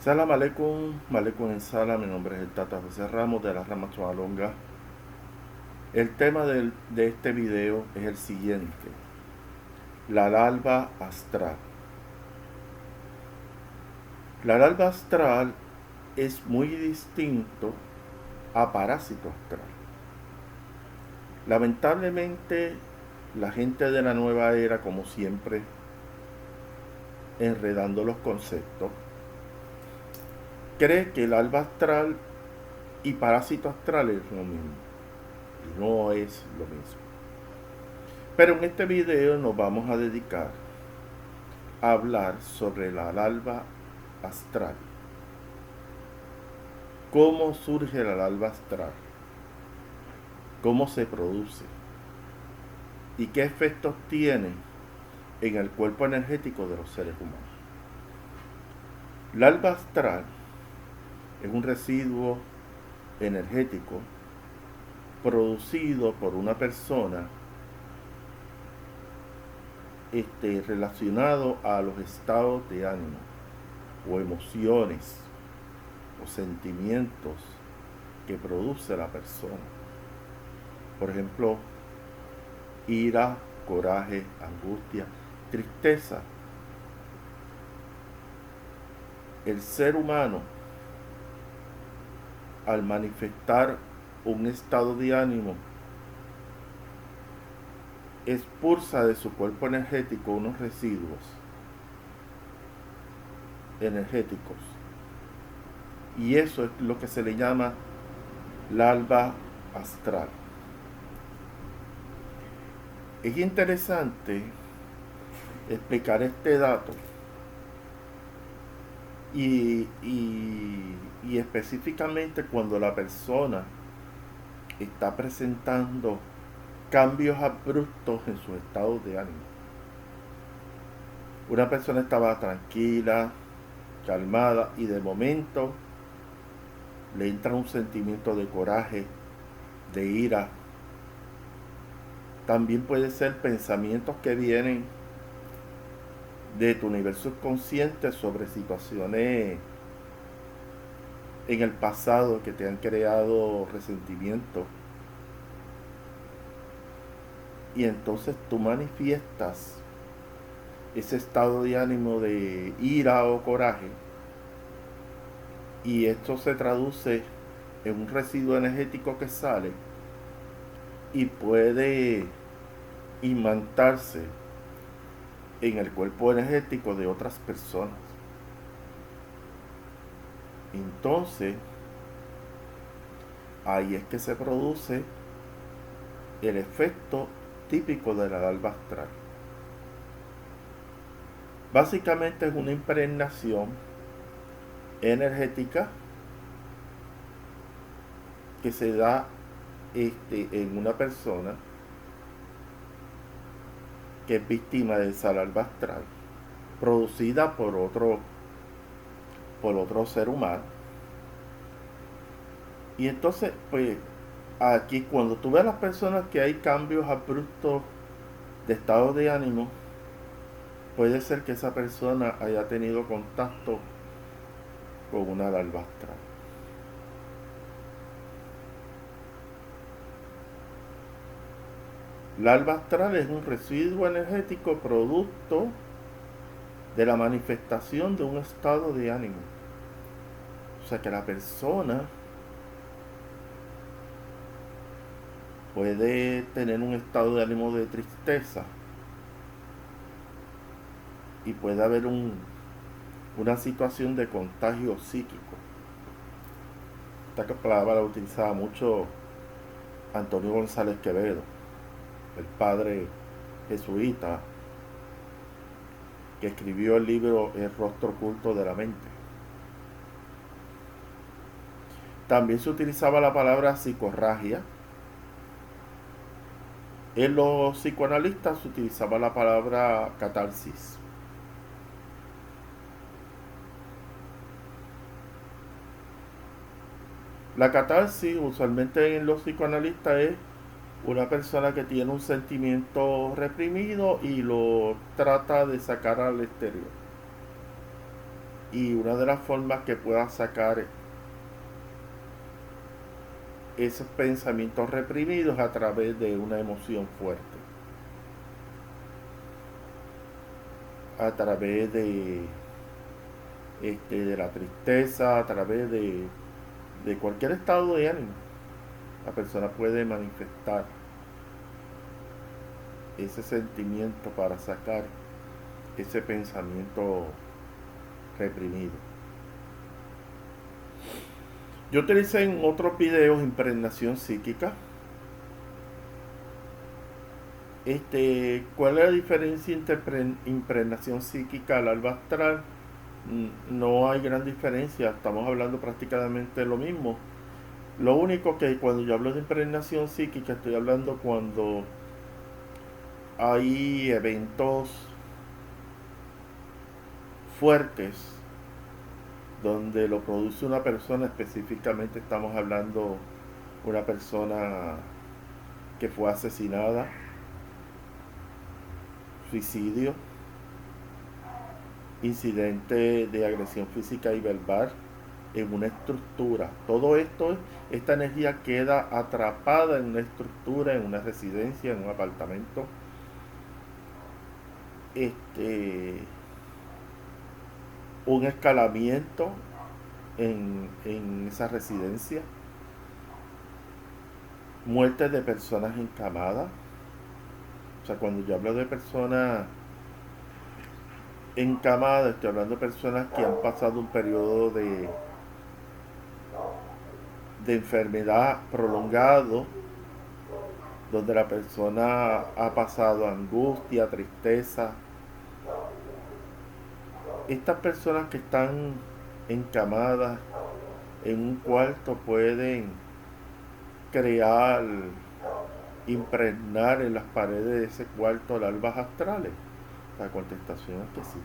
Salam aleikum, maleikum en sala, mi nombre es el Tata José Ramos de la Rama Chualonga. El tema de este video es el siguiente: la larva astral. La larva astral es muy distinto a parásito astral. Lamentablemente, la gente de la nueva era, como siempre, enredando los conceptos, cree que larva astral y parásito astral es lo mismo. Y no es lo mismo. Pero en este video nos vamos a dedicar a hablar sobre la larva astral. ¿Cómo surge la larva astral? ¿Cómo se produce? ¿Y qué efectos tiene en el cuerpo energético de los seres humanos? Larva astral es un residuo energético producido por una persona relacionado a los estados de ánimo o emociones o sentimientos que produce la persona. Por ejemplo, ira, coraje, angustia, tristeza. El ser humano, al manifestar un estado de ánimo, expulsa de su cuerpo energético unos residuos energéticos. Y eso es lo que se le llama larva astral. Es interesante explicar este dato y específicamente cuando la persona está presentando cambios abruptos en su estado de ánimo. Una persona estaba tranquila, calmada, y de momento le entra un sentimiento de coraje, de ira. También puede ser pensamientos que vienen de tu nivel subconsciente sobre situaciones en el pasado que te han creado resentimiento. Y entonces tú manifiestas ese estado de ánimo de ira o coraje, y esto se traduce en un residuo energético que sale y puede imantarse en el cuerpo energético de otras personas. Entonces, ahí es que se produce el efecto típico de la larva astral. Básicamente es una impregnación energética que se da en una persona que es víctima de esa larva astral, producida por otro ser humano. Y entonces, pues, aquí cuando tú ves a las personas que hay cambios abruptos de estado de ánimo, puede ser que esa persona haya tenido contacto con una larva astral. Larva astral es un residuo energético producto de la manifestación de un estado de ánimo. O sea que la persona puede tener un estado de ánimo de tristeza y puede haber una situación de contagio psíquico. Esta palabra la utilizaba mucho Antonio González Quevedo, el padre jesuita que escribió el libro El rostro oculto de la mente. También se utilizaba la palabra psicorragia. En los psicoanalistas se utilizaba la palabra catarsis. La catarsis usualmente en los psicoanalistas es una persona que tiene un sentimiento reprimido y lo trata de sacar al exterior. Y una de las formas que puedas sacar esos pensamientos reprimidos es a través de una emoción fuerte, a través de la tristeza, a través de cualquier estado de ánimo. La persona puede manifestar ese sentimiento para sacar ese pensamiento reprimido. Yo utilicé en otros videos impregnación psíquica. ¿Cuál es la diferencia entre impregnación psíquica al alba astral? No hay gran diferencia, estamos hablando prácticamente de lo mismo. Lo único que cuando yo hablo de impregnación psíquica estoy hablando cuando hay eventos fuertes donde lo produce una persona, específicamente estamos hablando una persona que fue asesinada, suicidio, incidente de agresión física y verbal en una estructura. Todo esto, esta energía queda atrapada en una estructura, en una residencia, en un apartamento. Un escalamiento en esa residencia, muertes de personas encamadas. O sea, cuando yo hablo de personas encamadas, estoy hablando de personas que han pasado un periodo de enfermedad prolongado, donde la persona ha pasado angustia, tristeza. Estas personas que están encamadas en un cuarto pueden crear, impregnar en las paredes de ese cuarto larvas astrales. La contestación es que sí.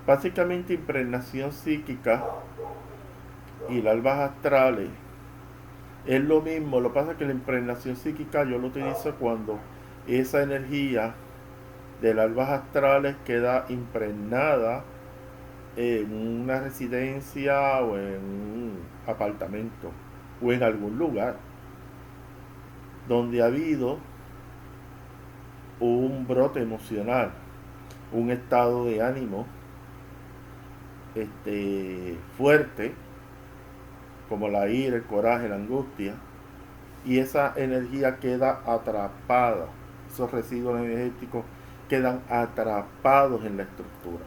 Básicamente impregnación psíquica y larvas astrales es lo mismo. Lo que pasa es que la impregnación psíquica yo lo utilizo cuando esa energía de larvas astrales queda impregnada en una residencia o en un apartamento o en algún lugar donde ha habido un brote emocional, un estado de ánimo fuerte, como la ira, el coraje, la angustia, y esa energía queda atrapada, esos residuos energéticos quedan atrapados en la estructura.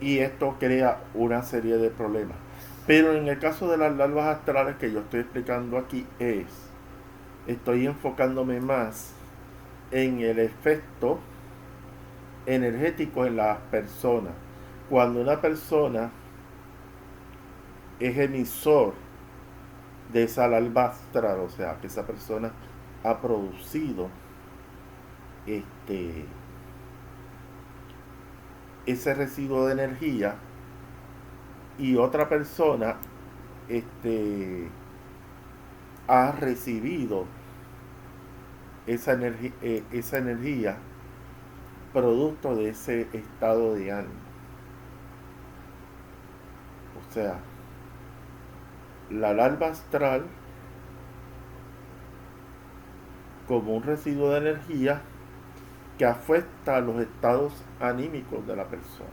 Y esto crea una serie de problemas. Pero en el caso de las larvas astrales que yo estoy explicando aquí estoy enfocándome más en el efecto energético en las personas. Cuando una persona es emisor de esa larva astral, o sea, que esa persona ha producido ese residuo de energía y otra persona ha recibido esa energía producto de ese estado de ánimo. O sea, la larva astral como un residuo de energía que afecta a los estados anímicos de la persona.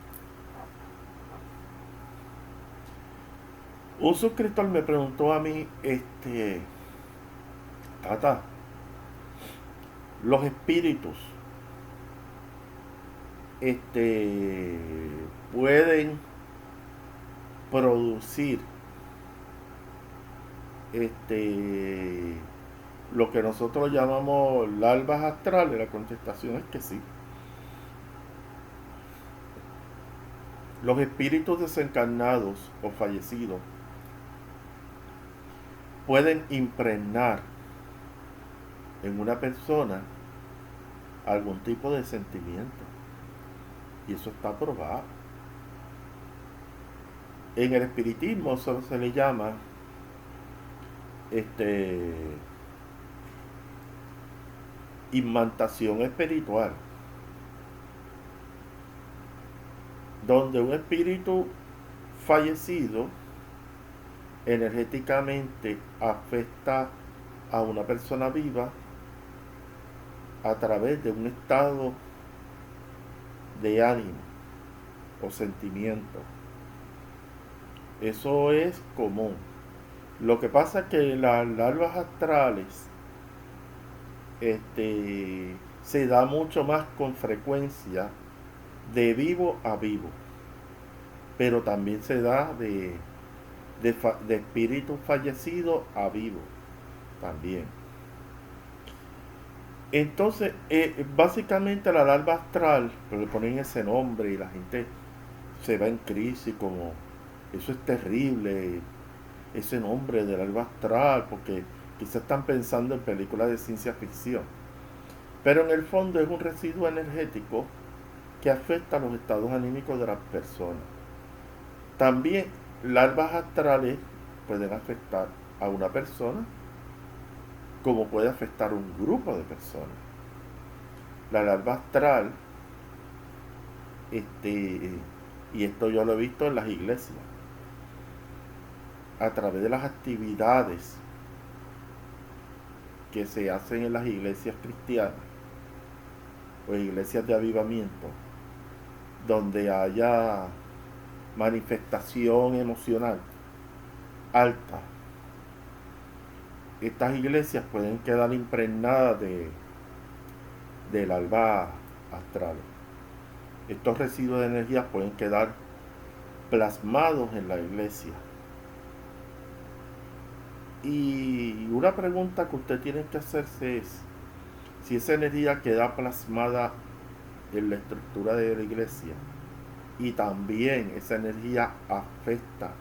Un suscriptor me preguntó a mí, Tata, los espíritus pueden producir lo que nosotros llamamos larvas astrales. La contestación es que sí. Los espíritus desencarnados o fallecidos pueden impregnar en una persona algún tipo de sentimiento, y eso está probado. En el espiritismo solo se le llama imantación espiritual. donde un espíritu fallecido energéticamente afecta a una persona viva a través de un estado de ánimo o sentimiento. Eso es común. Lo que pasa es que las larvas astrales se da mucho más con frecuencia de vivo a vivo, pero también se da de espíritu fallecido a vivo también. Entonces, básicamente la larva astral, pues le ponen ese nombre y la gente se va en crisis como, eso es terrible, ese nombre de larva astral, porque quizás están pensando en películas de ciencia ficción. Pero en el fondo es un residuo energético que afecta a los estados anímicos de las personas. También larvas astrales pueden afectar a una persona como puede afectar a un grupo de personas. La larva astral, y esto yo lo he visto en las iglesias, a través de las actividades que se hacen en las iglesias cristianas o iglesias de avivamiento, donde haya manifestación emocional alta, estas iglesias pueden quedar impregnadas de larvas astrales. Estos residuos de energía pueden quedar plasmados en la iglesia. Y una pregunta que usted tiene que hacerse es si esa energía queda plasmada en la estructura de la iglesia y también esa energía afecta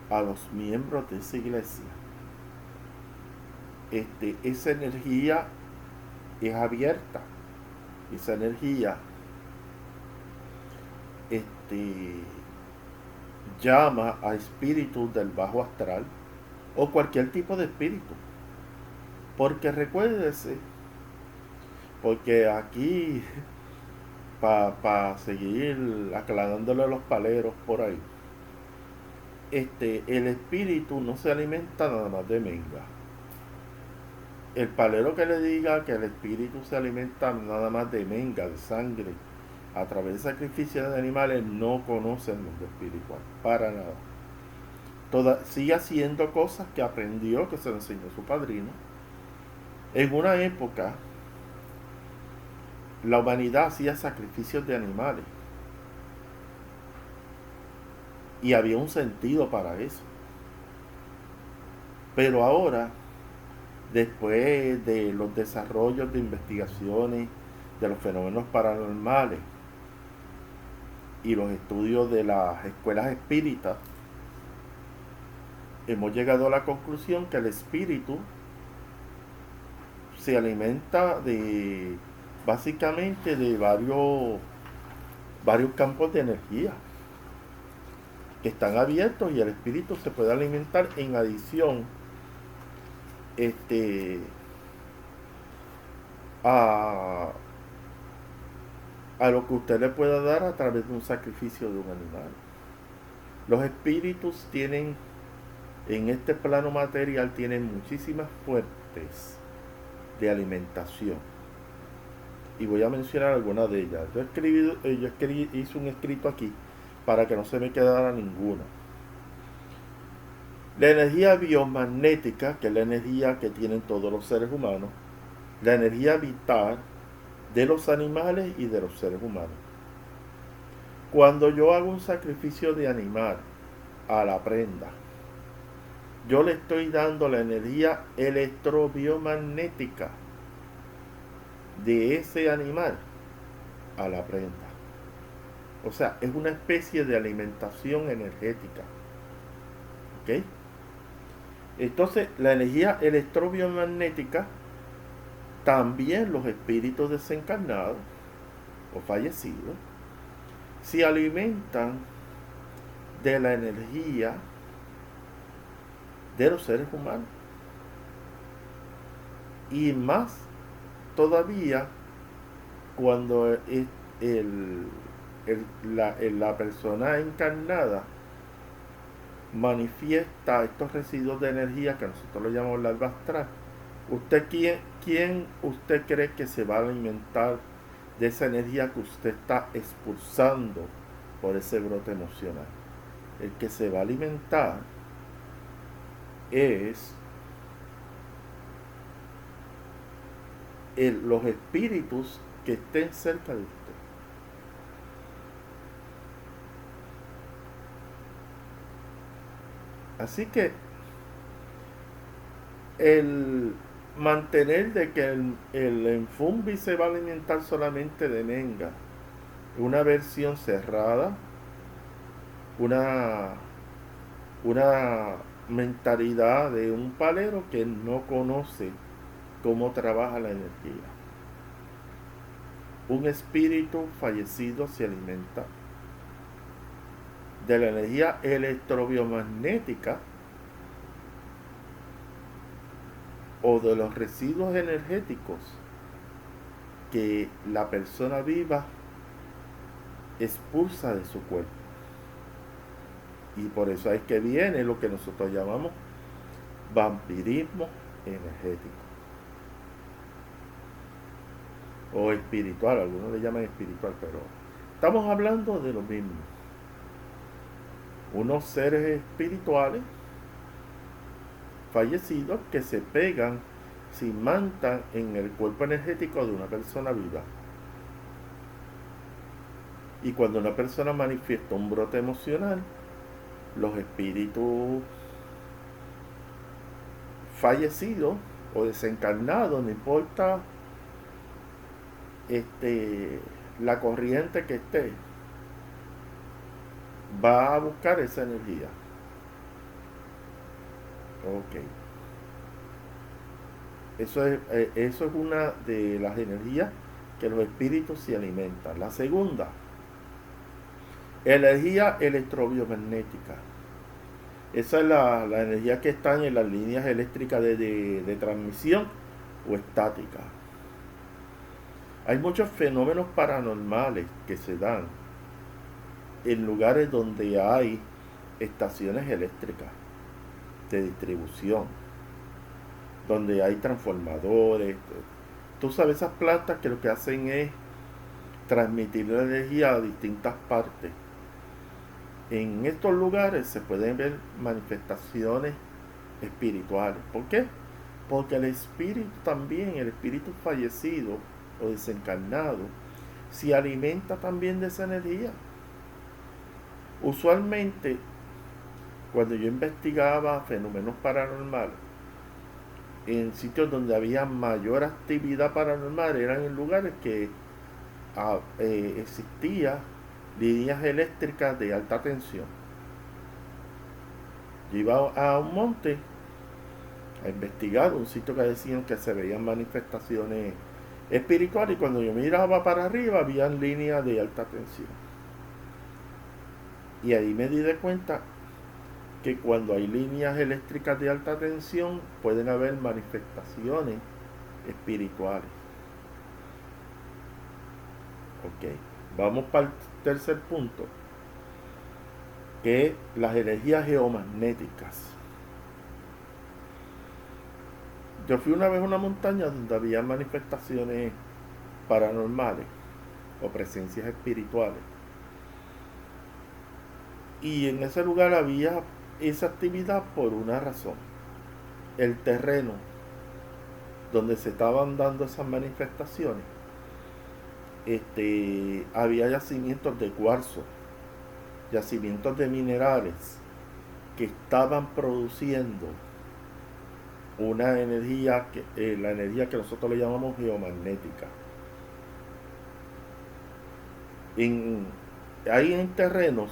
a los miembros de esa iglesia. Esa energía es abierta, esa energía llama a espíritus del bajo astral o cualquier tipo de espíritu, porque recuérdese, porque aquí para seguir aclarándole a los paleros por ahí, el espíritu no se alimenta nada más de menga. El palero que le diga que el espíritu se alimenta nada más de menga, de sangre, a través de sacrificios de animales, no conoce el mundo espiritual, para nada. Sigue haciendo cosas que aprendió, que se lo enseñó su padrino. En una época, la humanidad hacía sacrificios de animales. Y había un sentido para eso. Pero ahora, después de los desarrollos de investigaciones de los fenómenos paranormales y los estudios de las escuelas espíritas, hemos llegado a la conclusión que el espíritu se alimenta básicamente de varios campos de energía que están abiertos, y el espíritu se puede alimentar en adición a lo que usted le pueda dar a través de un sacrificio de un animal. Los espíritus tienen, en este plano material, tienen muchísimas fuentes de alimentación. Y voy a mencionar algunas de ellas. Hice un escrito aquí para que no se me quedara ninguna. La energía biomagnética, que es la energía que tienen todos los seres humanos. La energía vital de los animales y de los seres humanos. Cuando yo hago un sacrificio de animal a la prenda, yo le estoy dando la energía electrobiomagnética de ese animal a la prenda. O sea, es una especie de alimentación energética. ¿Ok? Entonces, la energía electrobiomagnética, también los espíritus desencarnados o fallecidos se alimentan de la energía de los seres humanos. Y más todavía cuando la persona encarnada manifiesta estos residuos de energía que nosotros lo llamamos larva astral. ¿Quién usted cree que se va a alimentar de esa energía que usted está expulsando por ese brote emocional? El que se va a alimentar es los espíritus que estén cerca de usted. Así que el mantener de que el Enfumbi se va a alimentar solamente de Menga, una versión cerrada, una mentalidad de un palero que no conoce cómo trabaja la energía. Un espíritu fallecido se alimenta de la energía electrobiomagnética o de los residuos energéticos que la persona viva expulsa de su cuerpo. Y por eso es que viene lo que nosotros llamamos vampirismo energético o espiritual, algunos le llaman espiritual, pero estamos hablando de lo mismo. Unos seres espirituales fallecidos que se pegan, se imantan en el cuerpo energético de una persona viva. Y cuando una persona manifiesta un brote emocional, los espíritus fallecidos o desencarnados, no importa la corriente que esté, va a buscar esa energía. Ok. Eso es una de las energías que los espíritus se alimentan. La segunda, energía electrobiomagnética. Esa es la energía que está en las líneas eléctricas de transmisión o estática. Hay muchos fenómenos paranormales que se dan en lugares donde hay estaciones eléctricas de distribución, donde hay transformadores. Tú sabes, esas plantas que lo que hacen es transmitir la energía a distintas partes. En estos lugares se pueden ver manifestaciones espirituales. ¿Por qué? Porque el espíritu también, el espíritu fallecido o desencarnado, se alimenta también de esa energía. Usualmente, cuando yo investigaba fenómenos paranormales, en sitios donde había mayor actividad paranormal, eran en lugares que existía líneas eléctricas de alta tensión. Yo iba a un monte a investigar un sitio que decían que se veían manifestaciones espirituales, y cuando yo miraba para arriba había líneas de alta tensión. Y ahí me di de cuenta que cuando hay líneas eléctricas de alta tensión pueden haber manifestaciones espirituales. Ok, vamos para el tercer punto, que es las energías geomagnéticas. Yo fui una vez a una montaña donde había manifestaciones paranormales o presencias espirituales, y en ese lugar había esa actividad por una razón. El terreno donde se estaban dando esas manifestaciones, había yacimientos de cuarzo, yacimientos de minerales que estaban produciendo una energía, la energía que nosotros le llamamos geomagnética. Hay en terrenos,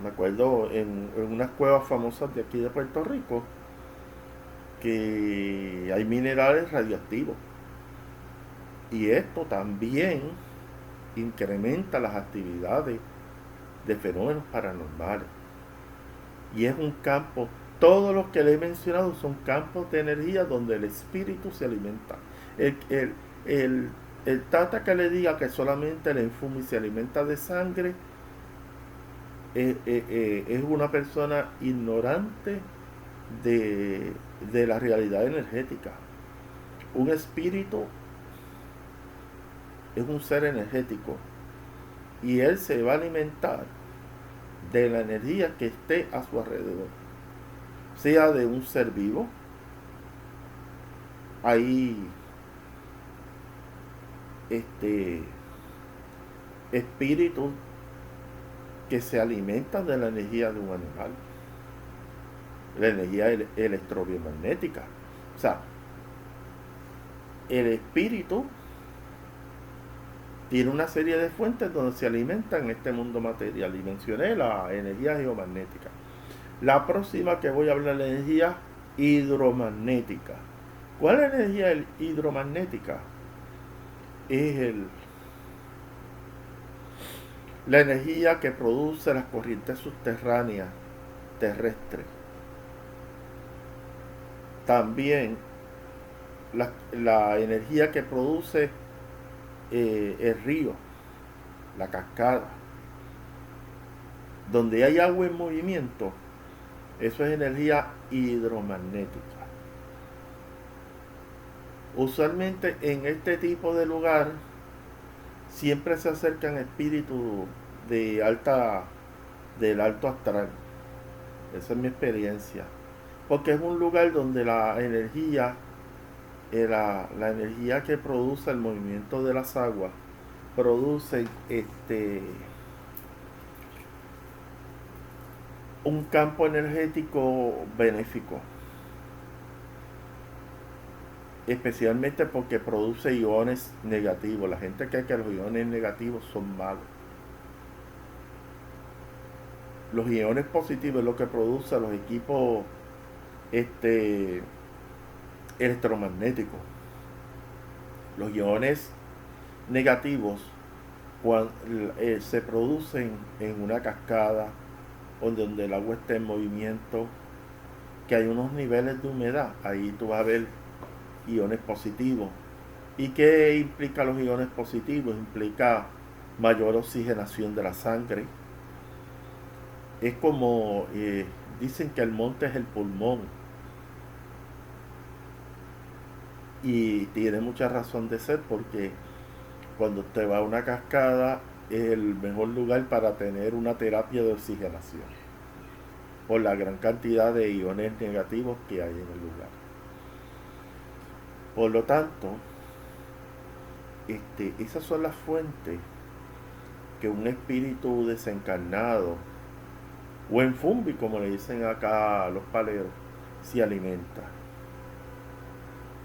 me acuerdo en unas cuevas famosas de aquí de Puerto Rico, que hay minerales radioactivos, y esto también incrementa las actividades de fenómenos paranormales, y es un campo, todos los que le he mencionado son campos de energía donde el espíritu se alimenta. El tata que le diga que solamente le infuma y se alimenta de sangre es una persona ignorante de, de la realidad energética. Un espíritu es un ser energético y él se va a alimentar de la energía que esté a su alrededor, sea de un ser vivo. Hay este espíritus que se alimentan de la energía de un animal, la energía electrobiomagnética. O sea, el espíritu tiene una serie de fuentes donde se alimenta en este mundo material. Y mencioné la energía geomagnética. La próxima que voy a hablar es la energía hidromagnética. ¿Cuál es la energía hidromagnética? Es la energía que produce las corrientes subterráneas terrestres. También la energía que produce el río, la cascada. Donde hay agua en movimiento, eso es energía hidromagnética. Usualmente en este tipo de lugar siempre se acercan espíritus de del alto astral. Esa es mi experiencia. Porque es un lugar donde la energía, la energía que produce el movimiento de las aguas, produce un campo energético benéfico. Especialmente porque produce iones negativos. La gente cree que los iones negativos son malos. Los iones positivos es lo que produce los equipos electromagnéticos. Los iones negativos cuando, se producen en una cascada donde el agua está en movimiento, que hay unos niveles de humedad. Ahí tú vas a ver iones positivos. ¿Y qué implica los iones positivos? Implica mayor oxigenación de la sangre. Es como dicen que el monte es el pulmón. Y tiene mucha razón de ser, porque cuando te va a una cascada es el mejor lugar para tener una terapia de oxigenación por la gran cantidad de iones negativos que hay en el lugar. Por lo tanto, esas son las fuentes que un espíritu desencarnado, o en fumbi, como le dicen acá a los paleros, se alimenta.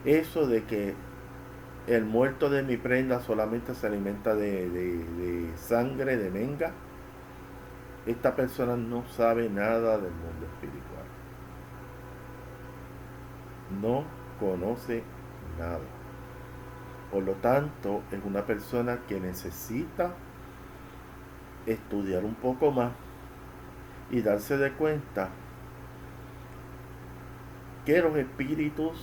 Eso de que el muerto de mi prenda solamente se alimenta de sangre, de menga, esta persona no sabe nada del mundo espiritual. No conoce nada. Por lo tanto, es una persona que necesita estudiar un poco más y darse de cuenta que los espíritus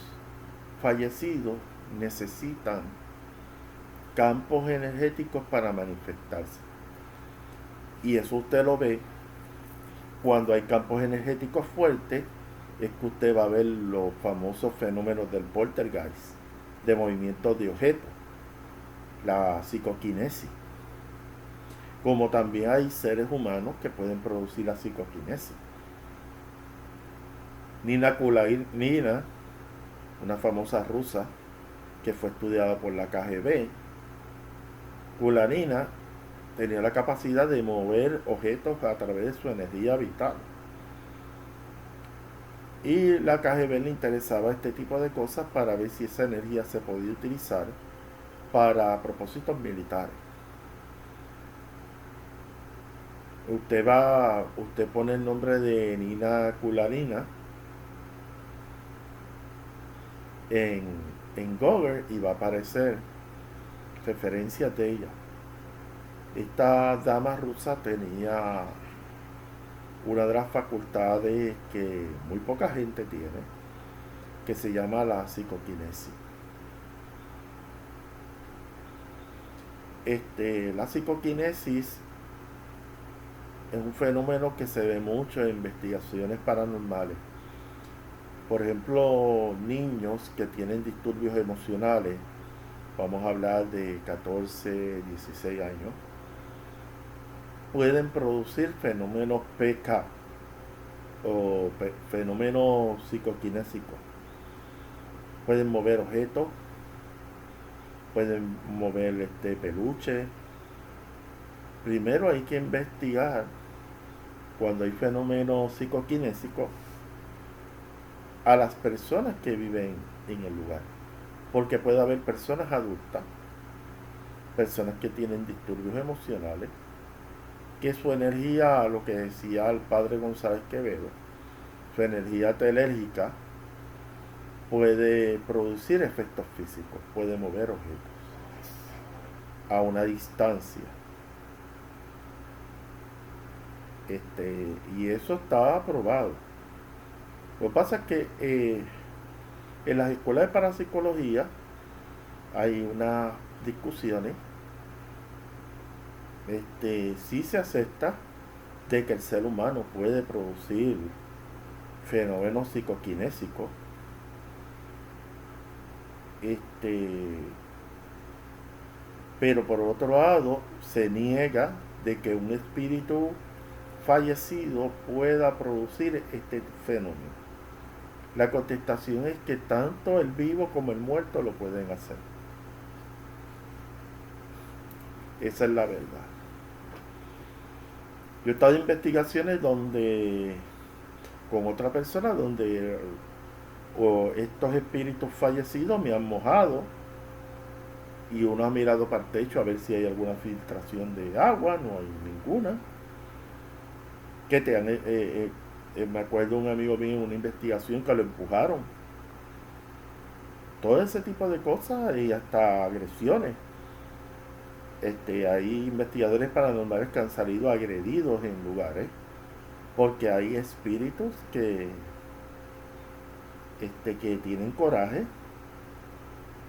fallecidos necesitan campos energéticos para manifestarse. Y eso usted lo ve cuando hay campos energéticos fuertes, es que usted va a ver los famosos fenómenos del poltergeist, de movimientos de objetos, la psicoquinesis. Como también hay seres humanos que pueden producir la psicoquinesis. Nina Kulanina, una famosa rusa que fue estudiada por la KGB, Kulanina tenía la capacidad de mover objetos a través de su energía vital. Y la KGB le interesaba este tipo de cosas para ver si esa energía se podía utilizar para propósitos militares. Usted pone el nombre de Nina Kulanina en Google y va a aparecer referencias de ella. Esta dama rusa tenía una de las facultades que muy poca gente tiene, que se llama la psicoquinesis. La psicoquinesis es un fenómeno que se ve mucho en investigaciones paranormales. Por ejemplo, niños que tienen disturbios emocionales, vamos a hablar de 14, 16 años, pueden producir fenómenos PK o fenómenos psicokinésicos. Pueden mover objetos, pueden mover peluche. Primero hay que investigar cuando hay fenómenos psicokinésicos a las personas que viven en el lugar. Porque puede haber personas adultas, personas que tienen disturbios emocionales, que su energía, lo que decía el padre González Quevedo, su energía telérgica puede producir efectos físicos, puede mover objetos a una distancia. Y eso está aprobado. Lo que pasa es que en las escuelas de parapsicología hay unas discusiones. Sí se acepta de que el ser humano puede producir fenómenos psicokinésicos. Pero por otro lado se niega de que un espíritu fallecido pueda producir este fenómeno. La contestación es que tanto el vivo como el muerto lo pueden hacer. Esa es la verdad. Yo he estado en investigaciones donde con otra persona donde estos espíritus fallecidos me han mojado y uno ha mirado para el techo a ver si hay alguna filtración de agua, no hay ninguna. Que te han, me acuerdo un amigo mío en una investigación que lo empujaron. Todo ese tipo de cosas y hasta agresiones. Hay investigadores paranormales que han salido agredidos en lugares porque hay espíritus que tienen coraje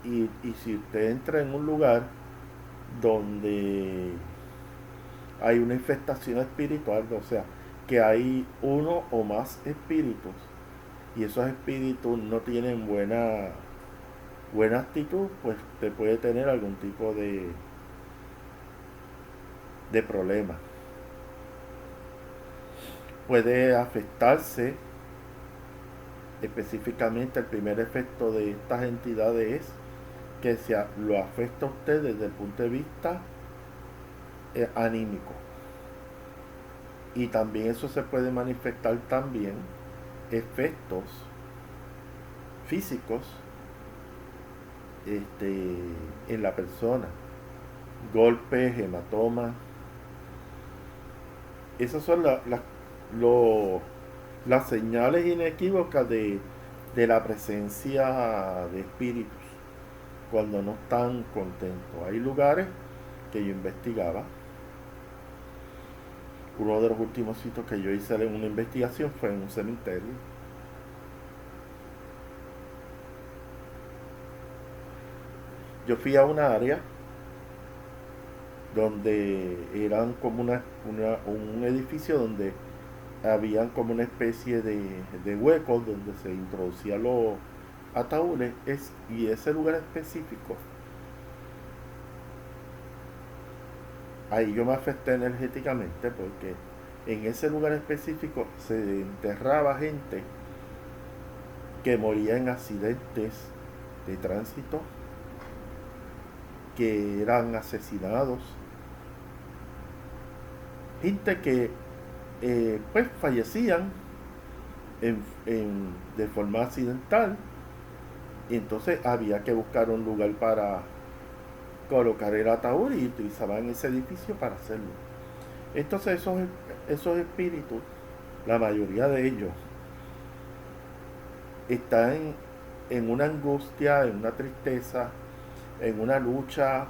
y si usted entra en un lugar donde hay una infestación espiritual, o sea, que hay uno o más espíritus y esos espíritus no tienen buena actitud, pues te puede tener algún tipo de problema. Puede afectarse específicamente. El primer efecto de estas entidades es que lo afecta a usted desde el punto de vista anímico. Y también eso se puede manifestar también efectos físicos en la persona. Golpes, hematomas. Esas son las señales inequívocas de la presencia de espíritus cuando no están contentos. Hay lugares que yo investigaba. Uno de los últimos sitios que yo hice en una investigación fue en un cementerio. Yo fui a una área donde eran como un edificio donde habían como una especie de huecos donde se introducían los ataúdes y ese lugar específico, ahí yo me afecté energéticamente porque en ese lugar específico se enterraba gente que moría en accidentes de tránsito, que eran asesinados, gente que pues fallecían de forma accidental y entonces había que buscar un lugar para colocar el ataúd y utilizaban ese edificio para hacerlo. Entonces esos espíritus, la mayoría de ellos están en una angustia, en una tristeza, en una lucha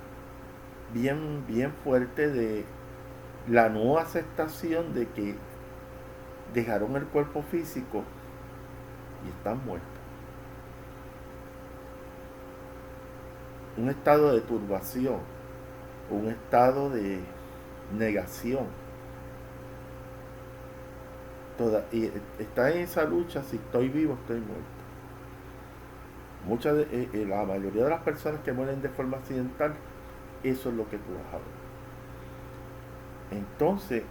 bien, bien fuerte de la no aceptación de que dejaron el cuerpo físico y están muertos. Un estado de turbación. un estado de negación. Y está en esa lucha, si estoy vivo, estoy muerto. La mayoría de las personas que mueren de forma accidental, eso es lo que tú vas a ver. Entonces,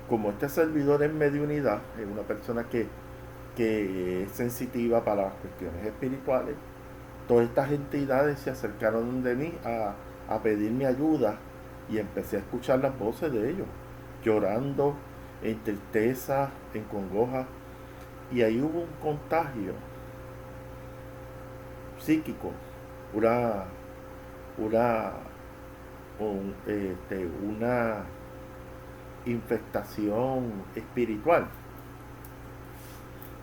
como este servidor es mediunidad, es una persona que es sensitiva para las cuestiones espirituales, todas estas entidades se acercaron de mí a pedirme ayuda y empecé a escuchar las voces de ellos, llorando, en tristeza, en congoja, y ahí hubo un contagio psíquico, una, una, una infectación espiritual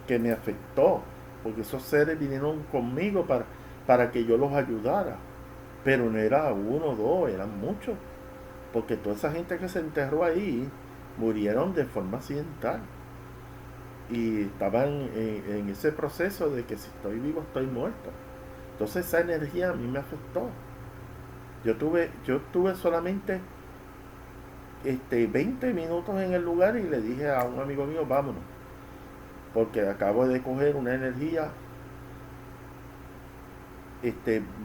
que me afectó, porque esos seres vinieron conmigo para que yo los ayudara, pero no era uno o dos, eran muchos, porque toda esa gente que se enterró ahí murieron de forma accidental y estaban en ese proceso de que si estoy vivo estoy muerto. Entonces esa energía a mí me afectó. Yo tuve solamente 20 minutos en el lugar y le dije a un amigo mío, vámonos, porque acabo de coger una energía,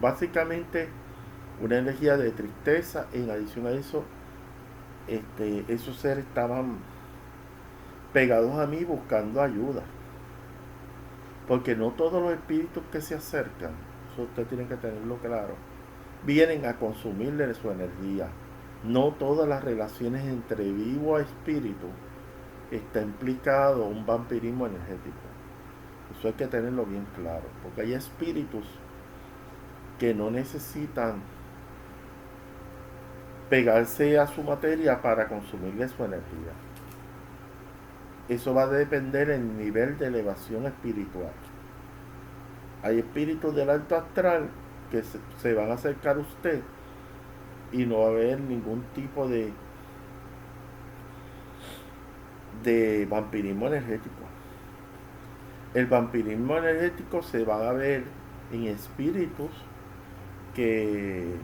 básicamente una energía de tristeza. En adición a eso, esos seres estaban pegados a mí buscando ayuda, porque no todos los espíritus que se acercan, eso usted tiene que tenerlo claro, vienen a consumirle su energía. No todas las relaciones entre vivo a espíritu está implicado un vampirismo energético. Eso hay que tenerlo bien claro, porque hay espíritus que no necesitan pegarse a su materia para consumirle su energía. Eso va a depender del nivel de elevación espiritual. Hay espíritus del alto astral que se van a acercar a usted y no va a haber ningún tipo de vampirismo energético. El vampirismo energético se va a ver en espíritus que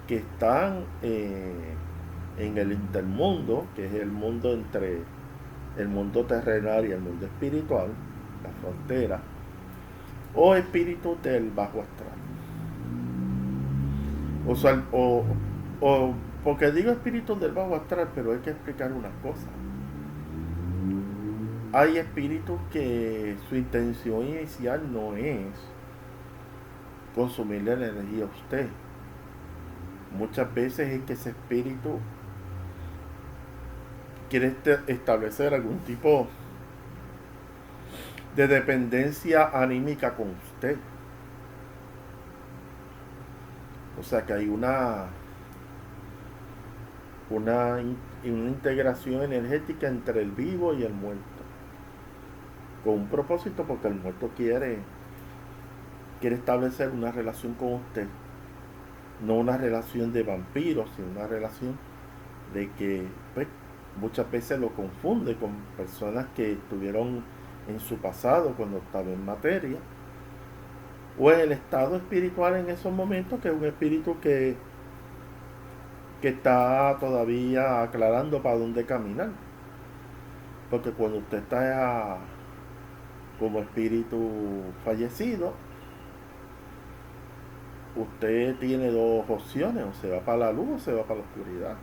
están en el intermundo, que es el mundo entre el mundo terrenal y el mundo espiritual, la frontera, o espíritus del bajo astral. O porque digo espíritus del bajo astral, pero hay que explicar una cosa. Hay espíritus que su intención inicial no es consumirle la energía a usted. Muchas veces es que ese espíritu quiere establecer algún tipo de dependencia anímica con usted. O sea que hay una integración energética entre el vivo y el muerto, con un propósito, porque el muerto quiere establecer una relación con usted, no una relación de vampiros, sino una relación de que pues, muchas veces lo confunde con personas que estuvieron en su pasado cuando estaba en materia, o en el estado espiritual en esos momentos, que es un espíritu que está todavía aclarando para dónde caminar. Porque cuando usted está como espíritu fallecido, usted tiene dos opciones: o se va para la luz o se va para la oscuridad.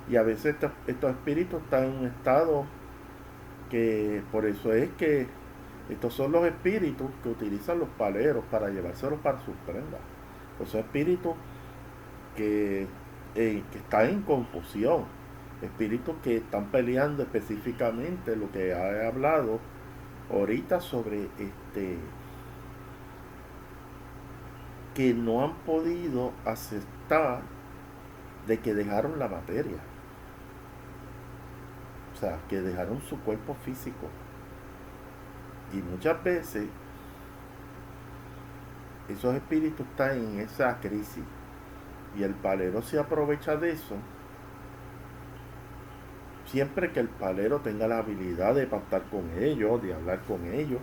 Y a veces estos espíritus están en un estado que, por eso es que estos son los espíritus que utilizan los paleros para llevárselos para sus prendas. Esos espíritus que están en confusión, espíritus que están peleando específicamente lo que he hablado ahorita sobre que no han podido aceptar de que dejaron la materia, o sea, que dejaron su cuerpo físico. Y muchas veces esos espíritus están en esa crisis y el palero se aprovecha de eso. Siempre que el palero tenga la habilidad de pactar con ellos, de hablar con ellos,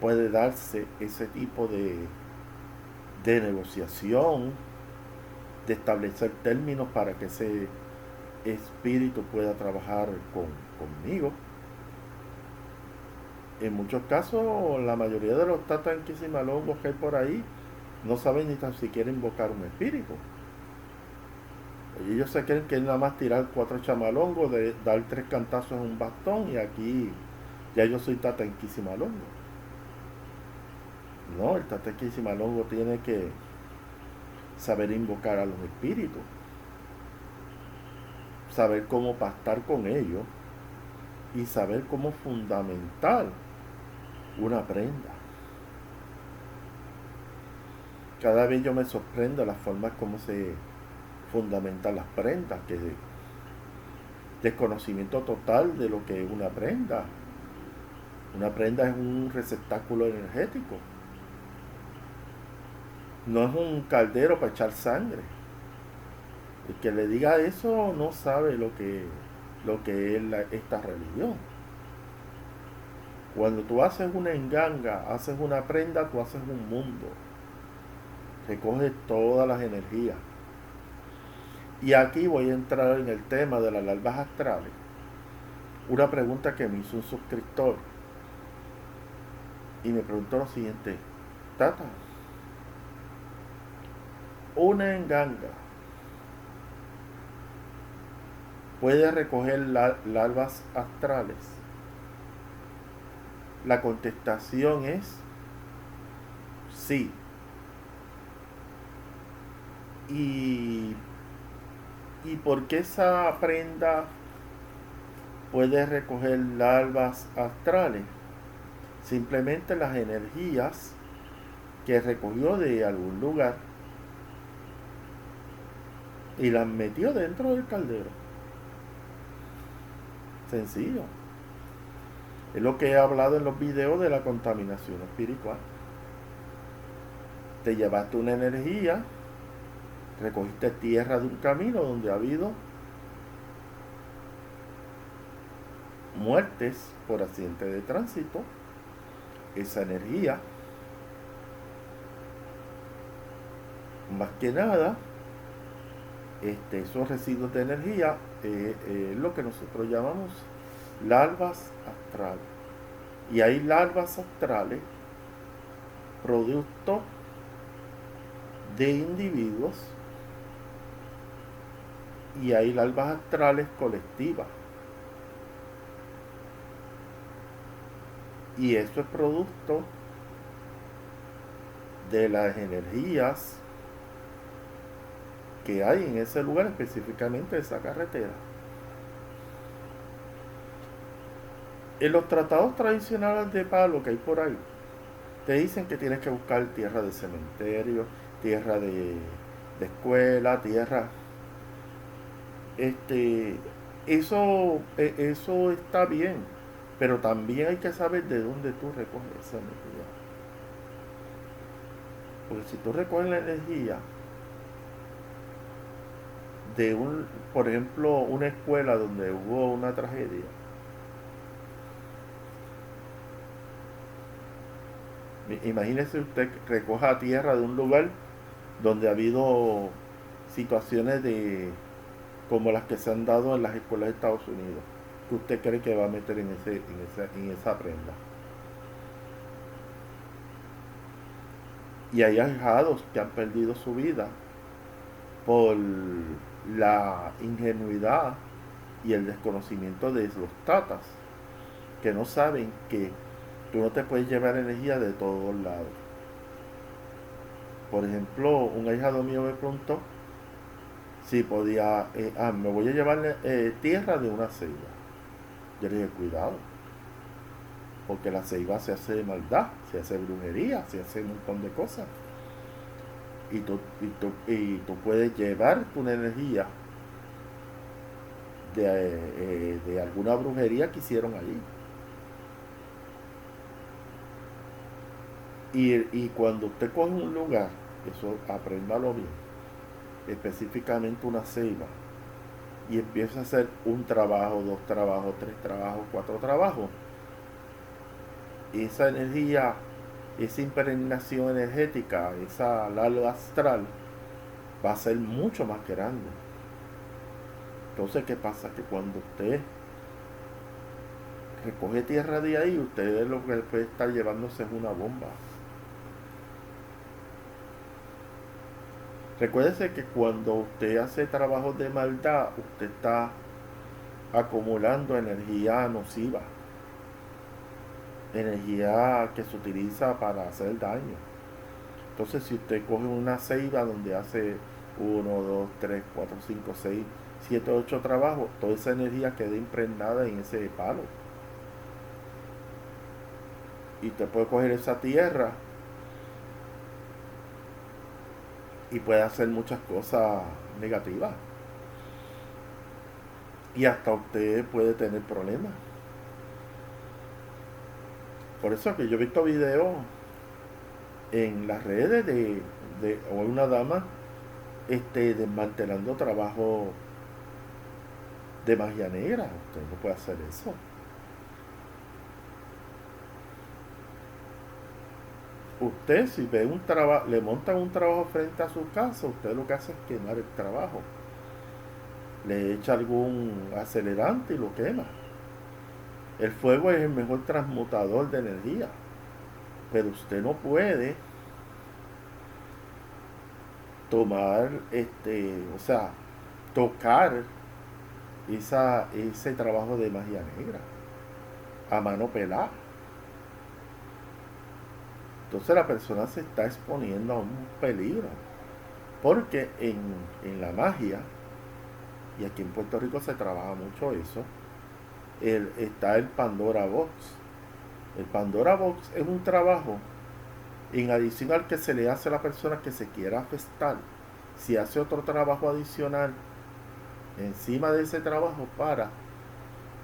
puede darse ese tipo de negociación, de establecer términos para que ese espíritu pueda trabajar conmigo. En muchos casos, la mayoría de los tatanquisimalongos que hay por ahí no saben ni tan siquiera invocar un espíritu. Ellos se creen que es nada más tirar 4 chamalongos, de dar 3 cantazos en un bastón y aquí ya yo soy tatanquisimalongo. No, el tatanquisimalongo tiene que saber invocar a los espíritus, saber cómo pactar con ellos y saber cómo fundamentar una prenda. Cada vez yo me sorprendo las formas como se fundamentan las prendas, que desconocimiento total de lo que es una prenda. Una prenda es un receptáculo energético, no es un caldero para echar sangre. El que le diga eso no sabe lo que es esta religión. Cuando tú haces una enganga, haces una prenda, tú haces un mundo. Recoges todas las energías. Y aquí voy a entrar en el tema de las larvas astrales. Una pregunta que me hizo un suscriptor. Y me preguntó lo siguiente: Tata, una enganga puede recoger larvas astrales. La contestación es sí. ¿Y por qué esa prenda puede recoger larvas astrales? Simplemente las energías que recogió de algún lugar y las metió dentro del caldero. Sencillo. Es lo que he hablado en los videos de la contaminación espiritual. Te llevaste una energía, recogiste tierra de un camino donde ha habido muertes por accidente de tránsito. Esa energía, más que nada, esos residuos de energía es lo que nosotros llamamos larvas astrales. Y hay larvas astrales producto de individuos y hay larvas astrales colectivas. Y eso es producto de las energías que hay en ese lugar, específicamente esa carretera. En los tratados tradicionales de palo que hay por ahí, te dicen que tienes que buscar tierra de cementerio, tierra de escuela, tierra. Eso está bien, pero también hay que saber de dónde tú recoges esa energía. Porque si tú recoges la energía de por ejemplo, una escuela donde hubo una tragedia, imagínese usted que recoja tierra de un lugar donde ha habido situaciones como las que se han dado en las escuelas de Estados Unidos, que usted cree que va a meter en esa prenda. Y hay ahijados que han perdido su vida por la ingenuidad y el desconocimiento de los tatas, que no saben que tú no te puedes llevar energía de todos lados. Por ejemplo, un ahijado mío me preguntó si podía, me voy a llevar tierra de una ceiba. Yo le dije, cuidado, porque la ceiba se hace maldad, se hace brujería, se hace un montón de cosas. Y tú puedes llevar tu energía de alguna brujería que hicieron allí. Y cuando usted coge un lugar, eso apréndalo bien, específicamente una ceiba, y empieza a hacer un trabajo, 2 trabajos, 3 trabajos, 4 trabajos, esa energía esa impregnación energética, esa larva astral, va a ser mucho más grande. Entonces, ¿qué pasa? Que cuando usted recoge tierra de ahí, usted lo que puede estar llevándose es una bomba. Recuérdese que cuando usted hace trabajos de maldad, usted está acumulando energía nociva, energía que se utiliza para hacer daño. Entonces, si usted coge una ceiba donde hace 1, 2, 3, 4, 5, 6, 7, 8 trabajos, toda esa energía queda impregnada en ese palo. Y usted puede coger esa tierra y puede hacer muchas cosas negativas. Y hasta usted puede tener problemas. Por eso que yo he visto videos en las redes de una dama desmantelando trabajo de magia negra. Usted no puede hacer eso. Usted, si ve un trabajo, le montan un trabajo frente a su casa, usted lo que hace es quemar el trabajo. Le echa algún acelerante y lo quema. El fuego es el mejor transmutador de energía. Pero usted no puede tomar, o sea, tocar ese trabajo de magia negra a mano pelada. Entonces la persona se está exponiendo a un peligro. Porque en la magia, y aquí en Puerto Rico se trabaja mucho eso, está el Pandora Box. El Pandora Box es un trabajo en adición al que se le hace a la persona que se quiera afectar. Si hace otro trabajo adicional encima de ese trabajo, para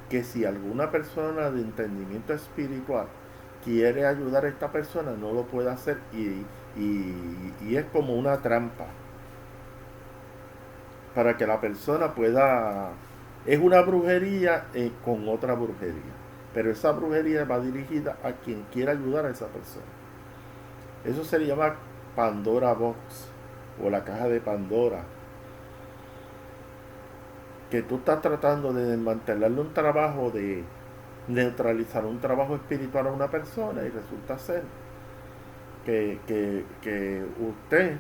que si alguna persona de entendimiento espiritual quiere ayudar a esta persona, no lo puede hacer, y es como una trampa para que la persona pueda... Es una brujería con otra brujería, pero esa brujería va dirigida a quien quiera ayudar a esa persona. Eso se le llama Pandora Box o la caja de Pandora, que tú estás tratando de desmantelarle un trabajo, de neutralizar un trabajo espiritual a una persona, y resulta ser que usted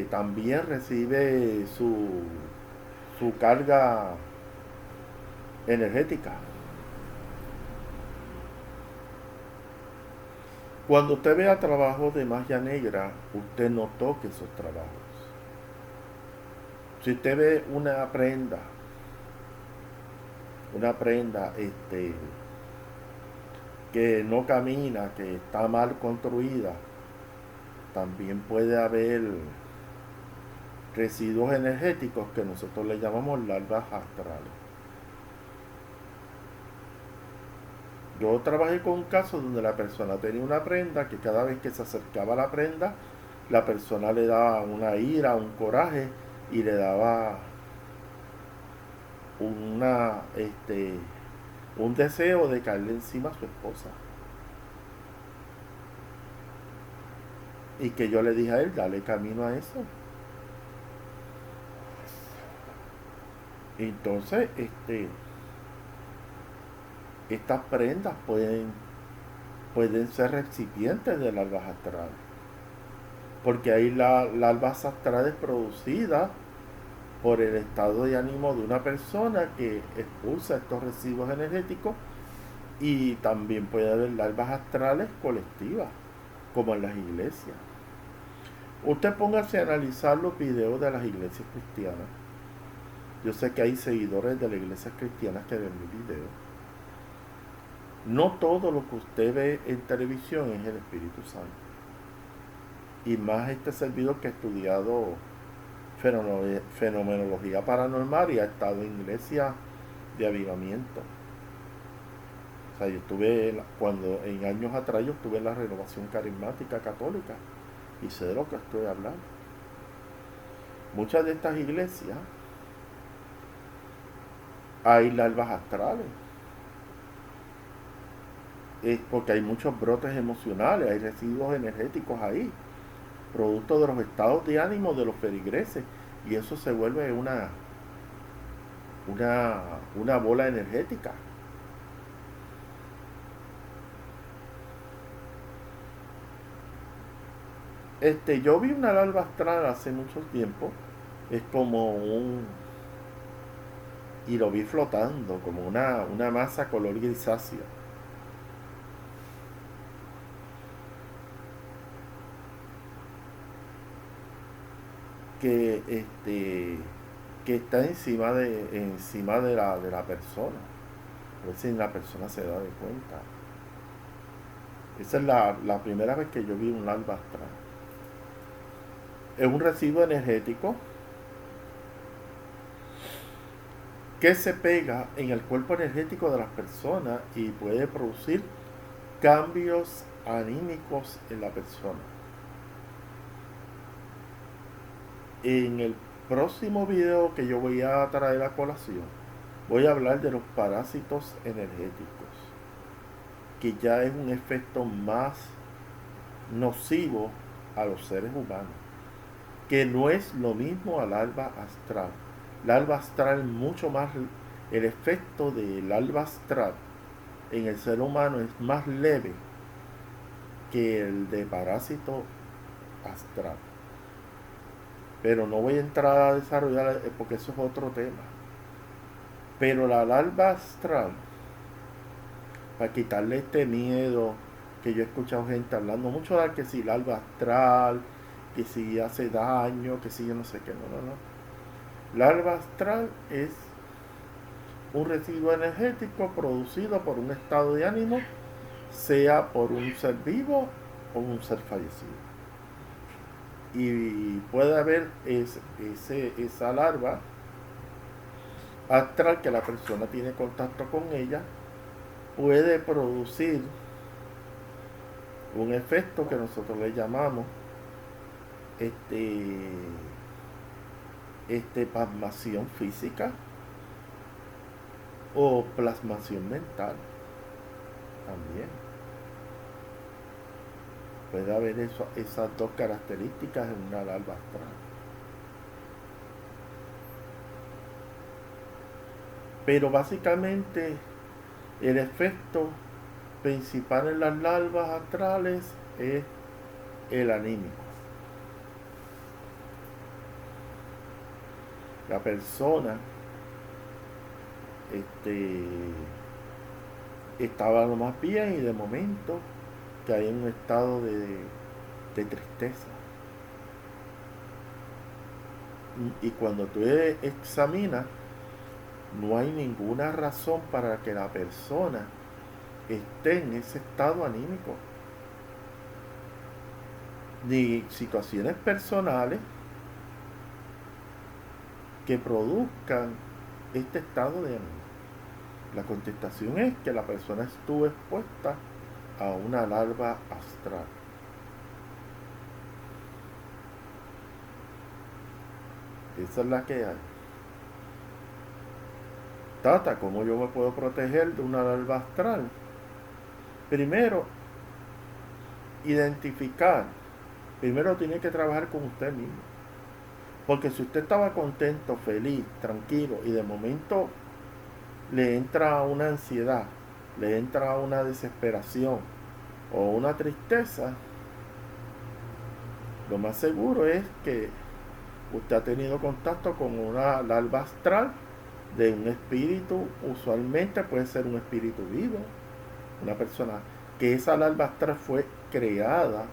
también recibe su carga energética. Cuando usted vea trabajos de magia negra, usted no toque esos trabajos. Si usted ve una prenda que no camina, que está mal construida, también puede haber residuos energéticos que nosotros le llamamos larvas astrales. Yo trabajé con un caso donde la persona tenía una prenda que cada vez que se acercaba a la prenda, la persona le daba una ira, un coraje, y le daba un deseo de caerle encima a su esposa. Y que yo le dije a él, dale camino a eso. Entonces, estas prendas pueden ser recipientes de larvas astrales, porque hay larvas astrales producidas por el estado de ánimo de una persona que expulsa estos residuos energéticos. Y también puede haber larvas astrales colectivas, como en las iglesias. Usted póngase a analizar los videos de las iglesias cristianas. Yo sé que hay seguidores de las iglesias cristianas que ven mis videos. No todo lo que usted ve en televisión es el Espíritu Santo. Y más este servidor que ha estudiado fenomenología paranormal y ha estado en iglesias de avivamiento. O sea, yo estuve, en años atrás yo estuve en la renovación carismática católica y sé de lo que estoy hablando. Muchas de estas iglesias hay larvas astrales. es porque hay muchos brotes emocionales, hay residuos energéticos ahí, producto de los estados de ánimo de los feligreses, y eso se vuelve una bola energética. Yo vi una larva astral hace mucho tiempo, es como y lo vi flotando, como una masa color grisácea. Que, que está encima de la persona. A ver si la persona se da de cuenta. Esa es la primera vez que yo vi un larva astral. Es un residuo energético que se pega en el cuerpo energético de las personas y puede producir cambios anímicos en la persona. En el próximo video que yo voy a traer a colación, voy a hablar de los parásitos energéticos, que ya es un efecto más nocivo a los seres humanos, que no es lo mismo al alba astral. La alba astral mucho más, el efecto del alba astral en el ser humano es más leve que el de parásito astral. Pero no voy a entrar a desarrollar porque eso es otro tema. Pero la larva astral, para quitarle este miedo, que yo he escuchado gente hablando mucho de que si larva astral, que si hace daño, que si yo no sé qué, no. Larva astral es un residuo energético producido por un estado de ánimo, sea por un ser vivo o un ser fallecido. Y puede haber esa larva astral que la persona tiene contacto con ella, puede producir un efecto que nosotros le llamamos pasmación física o plasmación mental también. Puede haber esas dos características en una larva astral. Pero básicamente el efecto principal en las larvas astrales es el anímico. La persona estaba lo más bien y de momento cae en un estado de tristeza. Y cuando tú examinas, no hay ninguna razón para que la persona esté en ese estado anímico, ni situaciones personales que produzcan este estado de ánimo. La contestación es que la persona estuvo expuesta a una larva astral. Esa es la que hay. Tata, ¿cómo yo me puedo proteger de una larva astral? Primero, identificar. Primero tiene que trabajar con usted mismo. Porque si usted estaba contento, feliz, tranquilo, y de momento le entra una ansiedad, le entra una desesperación o una tristeza, lo más seguro es que usted ha tenido contacto con una larva astral de un espíritu. Usualmente puede ser un espíritu vivo, una persona, que esa larva astral fue creada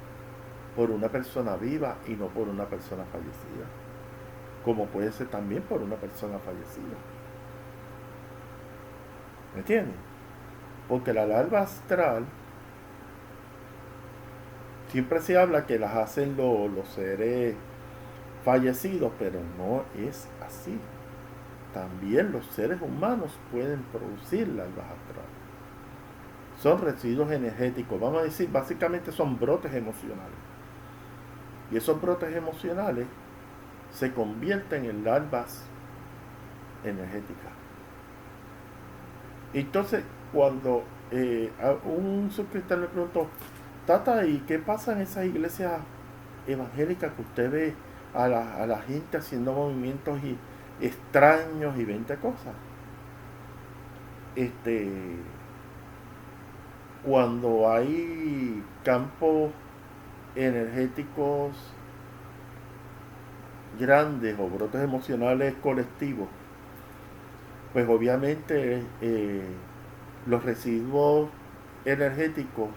por una persona viva y no por una persona fallecida, como puede ser también por una persona fallecida. ¿Me entienden? Porque la larva astral siempre se habla que las hacen los seres fallecidos, pero no es así. También los seres humanos pueden producir larvas astrales. Son residuos energéticos, vamos a decir, básicamente son brotes emocionales. Y esos brotes emocionales se convierten en larvas energéticas. Entonces, cuando un suscriptor me preguntó, Tata, ¿y qué pasa en esas iglesias evangélicas que usted ve a la gente haciendo movimientos extraños y 20 cosas? Este, cuando hay campos energéticos grandes o brotes emocionales colectivos, pues obviamente los residuos energéticos,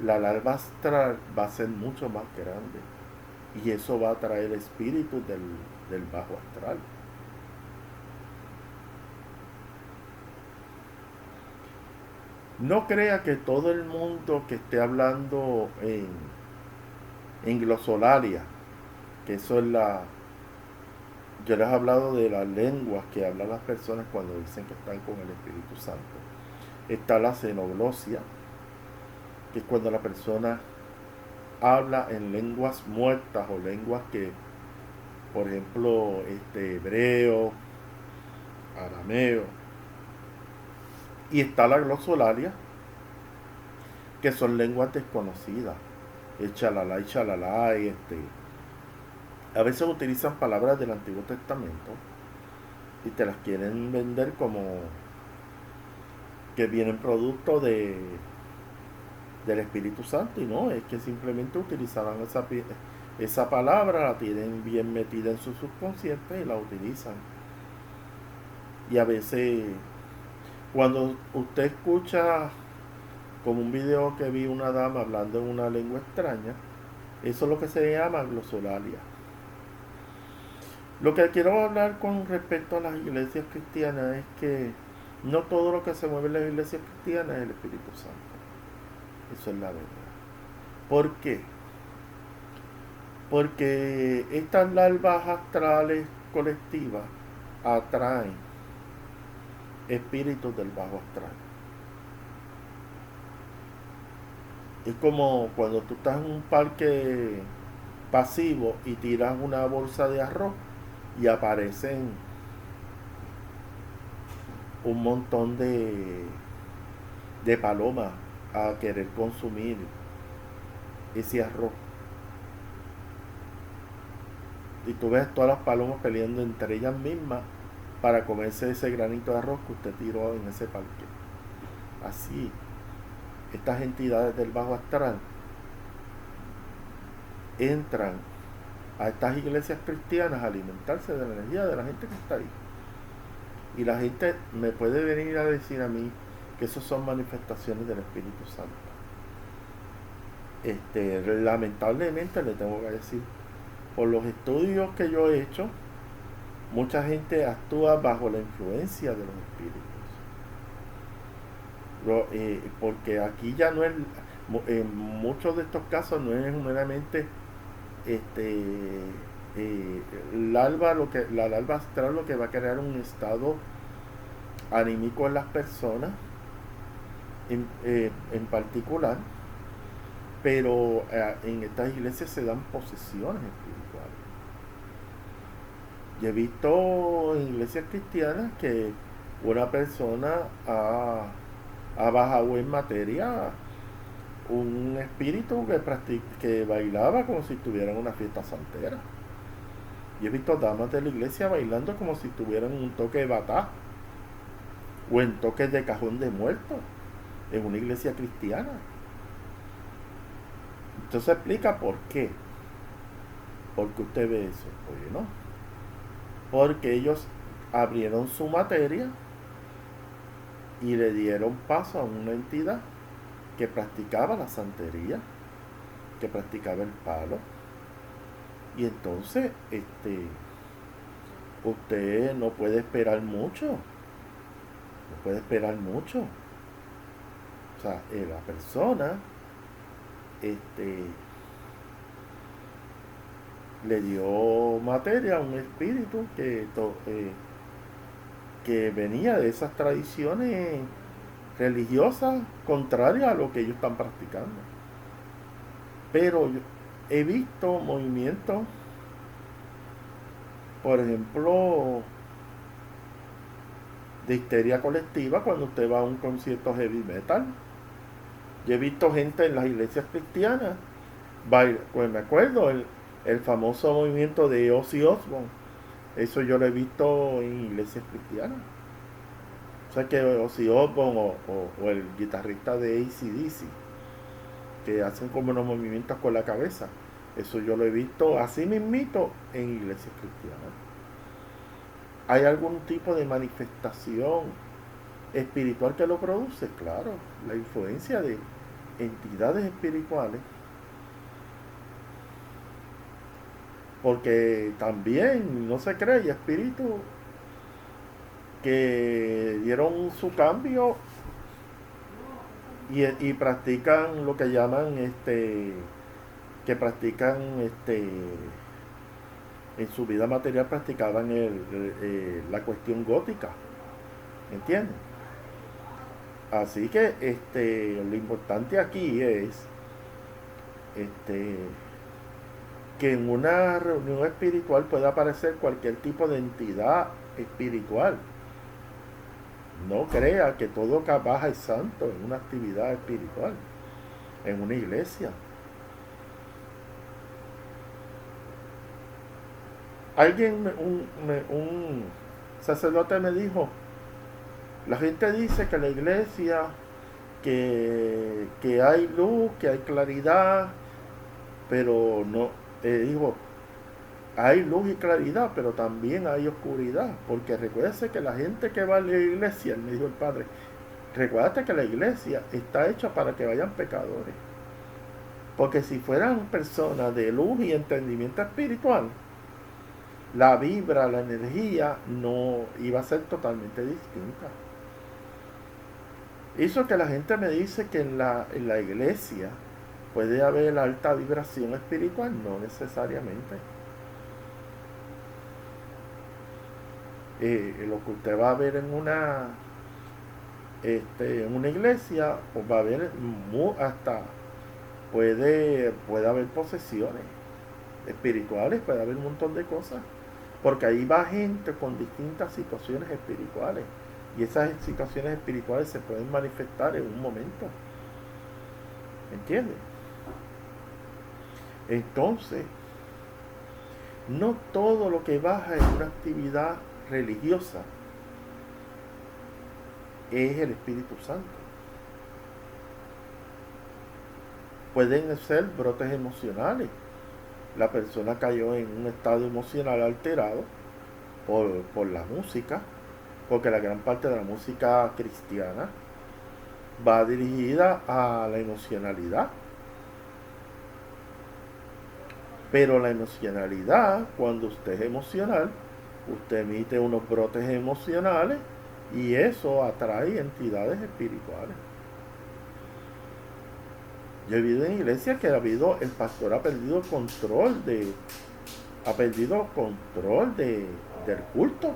la larva astral va a ser mucho más grande y eso va a traer espíritus del bajo astral. No crea que todo el mundo que esté hablando en glosolalia, que eso es la... Yo les he hablado de las lenguas que hablan las personas cuando dicen que están con el Espíritu Santo. Está la xenoglosia, que es cuando la persona habla en lenguas muertas o lenguas que, por ejemplo, hebreo, arameo. Y está la glosolalia, que son lenguas desconocidas. El chalalá y chalalá, a veces utilizan palabras del Antiguo Testamento y te las quieren vender como que vienen producto del Espíritu Santo, y no, es que simplemente utilizaban esa palabra, la tienen bien metida en su subconsciente y la utilizan. Y a veces, cuando usted escucha, como un video que vi una dama hablando en una lengua extraña, eso es lo que se llama glosolalia. Lo que quiero hablar con respecto a las iglesias cristianas es que no todo lo que se mueve en las iglesias cristianas es el Espíritu Santo. Eso es la verdad. ¿Por qué? Porque estas larvas astrales colectivas atraen espíritus del bajo astral. Es como cuando tú estás en un parque pasivo y tiras una bolsa de arroz y aparecen un montón de palomas a querer consumir ese arroz. Y tú ves todas las palomas peleando entre ellas mismas para comerse ese granito de arroz que usted tiró en ese parque. Así, estas entidades del bajo astral entran a estas iglesias cristianas a alimentarse de la energía de la gente que está ahí. Y la gente me puede venir a decir a mí que esos son manifestaciones del Espíritu Santo. Lamentablemente le tengo que decir, por los estudios que yo he hecho, mucha gente actúa bajo la influencia de los espíritus. Porque aquí ya no es, en muchos de estos casos no es meramente la larva astral lo que va a crear un estado anímico en las personas en particular, pero en estas iglesias se dan posesiones espirituales. Yo he visto en iglesias cristianas que una persona ha bajado en materia un espíritu que bailaba como si estuviera en una fiesta santera. Yo he visto damas de la iglesia bailando como si estuvieran en un toque de batá o en toques de cajón de muertos en una iglesia cristiana. Entonces explica por qué. ¿Por qué usted ve eso? Oye, no. Porque ellos abrieron su materia y le dieron paso a una entidad que practicaba la santería, que practicaba el palo. Y entonces, usted no puede esperar mucho. No puede esperar mucho. O sea, la persona, le dio materia a un espíritu que venía de esas tradiciones religiosas contrarias a lo que ellos están practicando. Pero yo he visto movimientos, por ejemplo, de histeria colectiva cuando usted va a un concierto heavy metal. Yo he visto gente en las iglesias cristianas, pues me acuerdo, el famoso movimiento de Ozzy Osbourne, eso yo lo he visto en iglesias cristianas. O sea que Ozzy Osbourne o el guitarrista de AC/DC, que hacen como unos movimientos con la cabeza, eso yo lo he visto así mismito en iglesias cristianas. ¿Hay algún tipo de manifestación espiritual que lo produce? Claro, la influencia de entidades espirituales, porque también no se cree, hay espíritus que dieron su cambio y practican lo que llaman que practican en su vida material practicaban la cuestión gótica, ¿entienden? Así que lo importante aquí es este, que en una reunión espiritual pueda aparecer cualquier tipo de entidad espiritual. No crea que todo baja es santo en una actividad espiritual, en una iglesia. Un sacerdote me dijo, la gente dice que la iglesia, que hay luz, que hay claridad, pero no, dijo, hay luz y claridad, pero también hay oscuridad, porque recuérdese que la gente que va a la iglesia, me dijo el padre, recuérdate que la iglesia está hecha para que vayan pecadores, porque si fueran personas de luz y entendimiento espiritual, la vibra, la energía no iba a ser totalmente distinta. Eso que la gente me dice que en la iglesia puede haber alta vibración espiritual, no necesariamente. Lo que usted va a ver en una iglesia, pues va a haber hasta puede haber posesiones espirituales, puede haber un montón de cosas, porque ahí va gente con distintas situaciones espirituales y esas situaciones espirituales se pueden manifestar en un momento, ¿entiendes? Entonces, no todo lo que baja en una actividad religiosa es el Espíritu Santo. Pueden ser brotes emocionales. La persona cayó en un estado emocional alterado por la música, porque la gran parte de la música cristiana va dirigida a la emocionalidad. Pero la emocionalidad, cuando usted es emocional, usted emite unos brotes emocionales y eso atrae entidades espirituales. Yo he vivido en iglesias que el pastor ha perdido control del culto,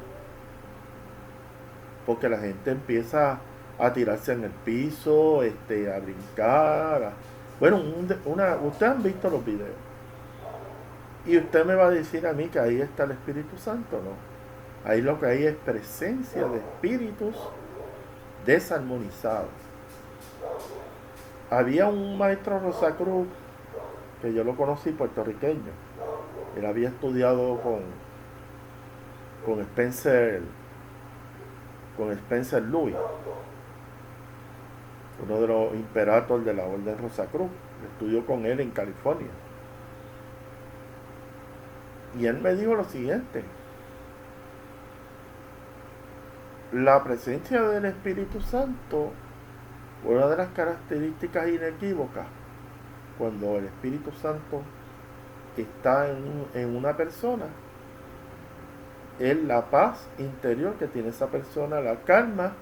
porque la gente empieza a tirarse en el piso, a brincar. Bueno, ustedes han visto los videos. Y usted me va a decir a mí que ahí está el Espíritu Santo, ¿no? Ahí lo que hay es presencia de espíritus desarmonizados. Había un maestro Rosacruz, que yo lo conocí, puertorriqueño. Él había estudiado con Spencer Lewis, uno de los imperatos de la Orden Rosacruz. Estudió con él en California. Y él me dijo lo siguiente: la presencia del Espíritu Santo, una de las características inequívocas cuando el Espíritu Santo está en una persona, es la paz interior que tiene esa persona, la calma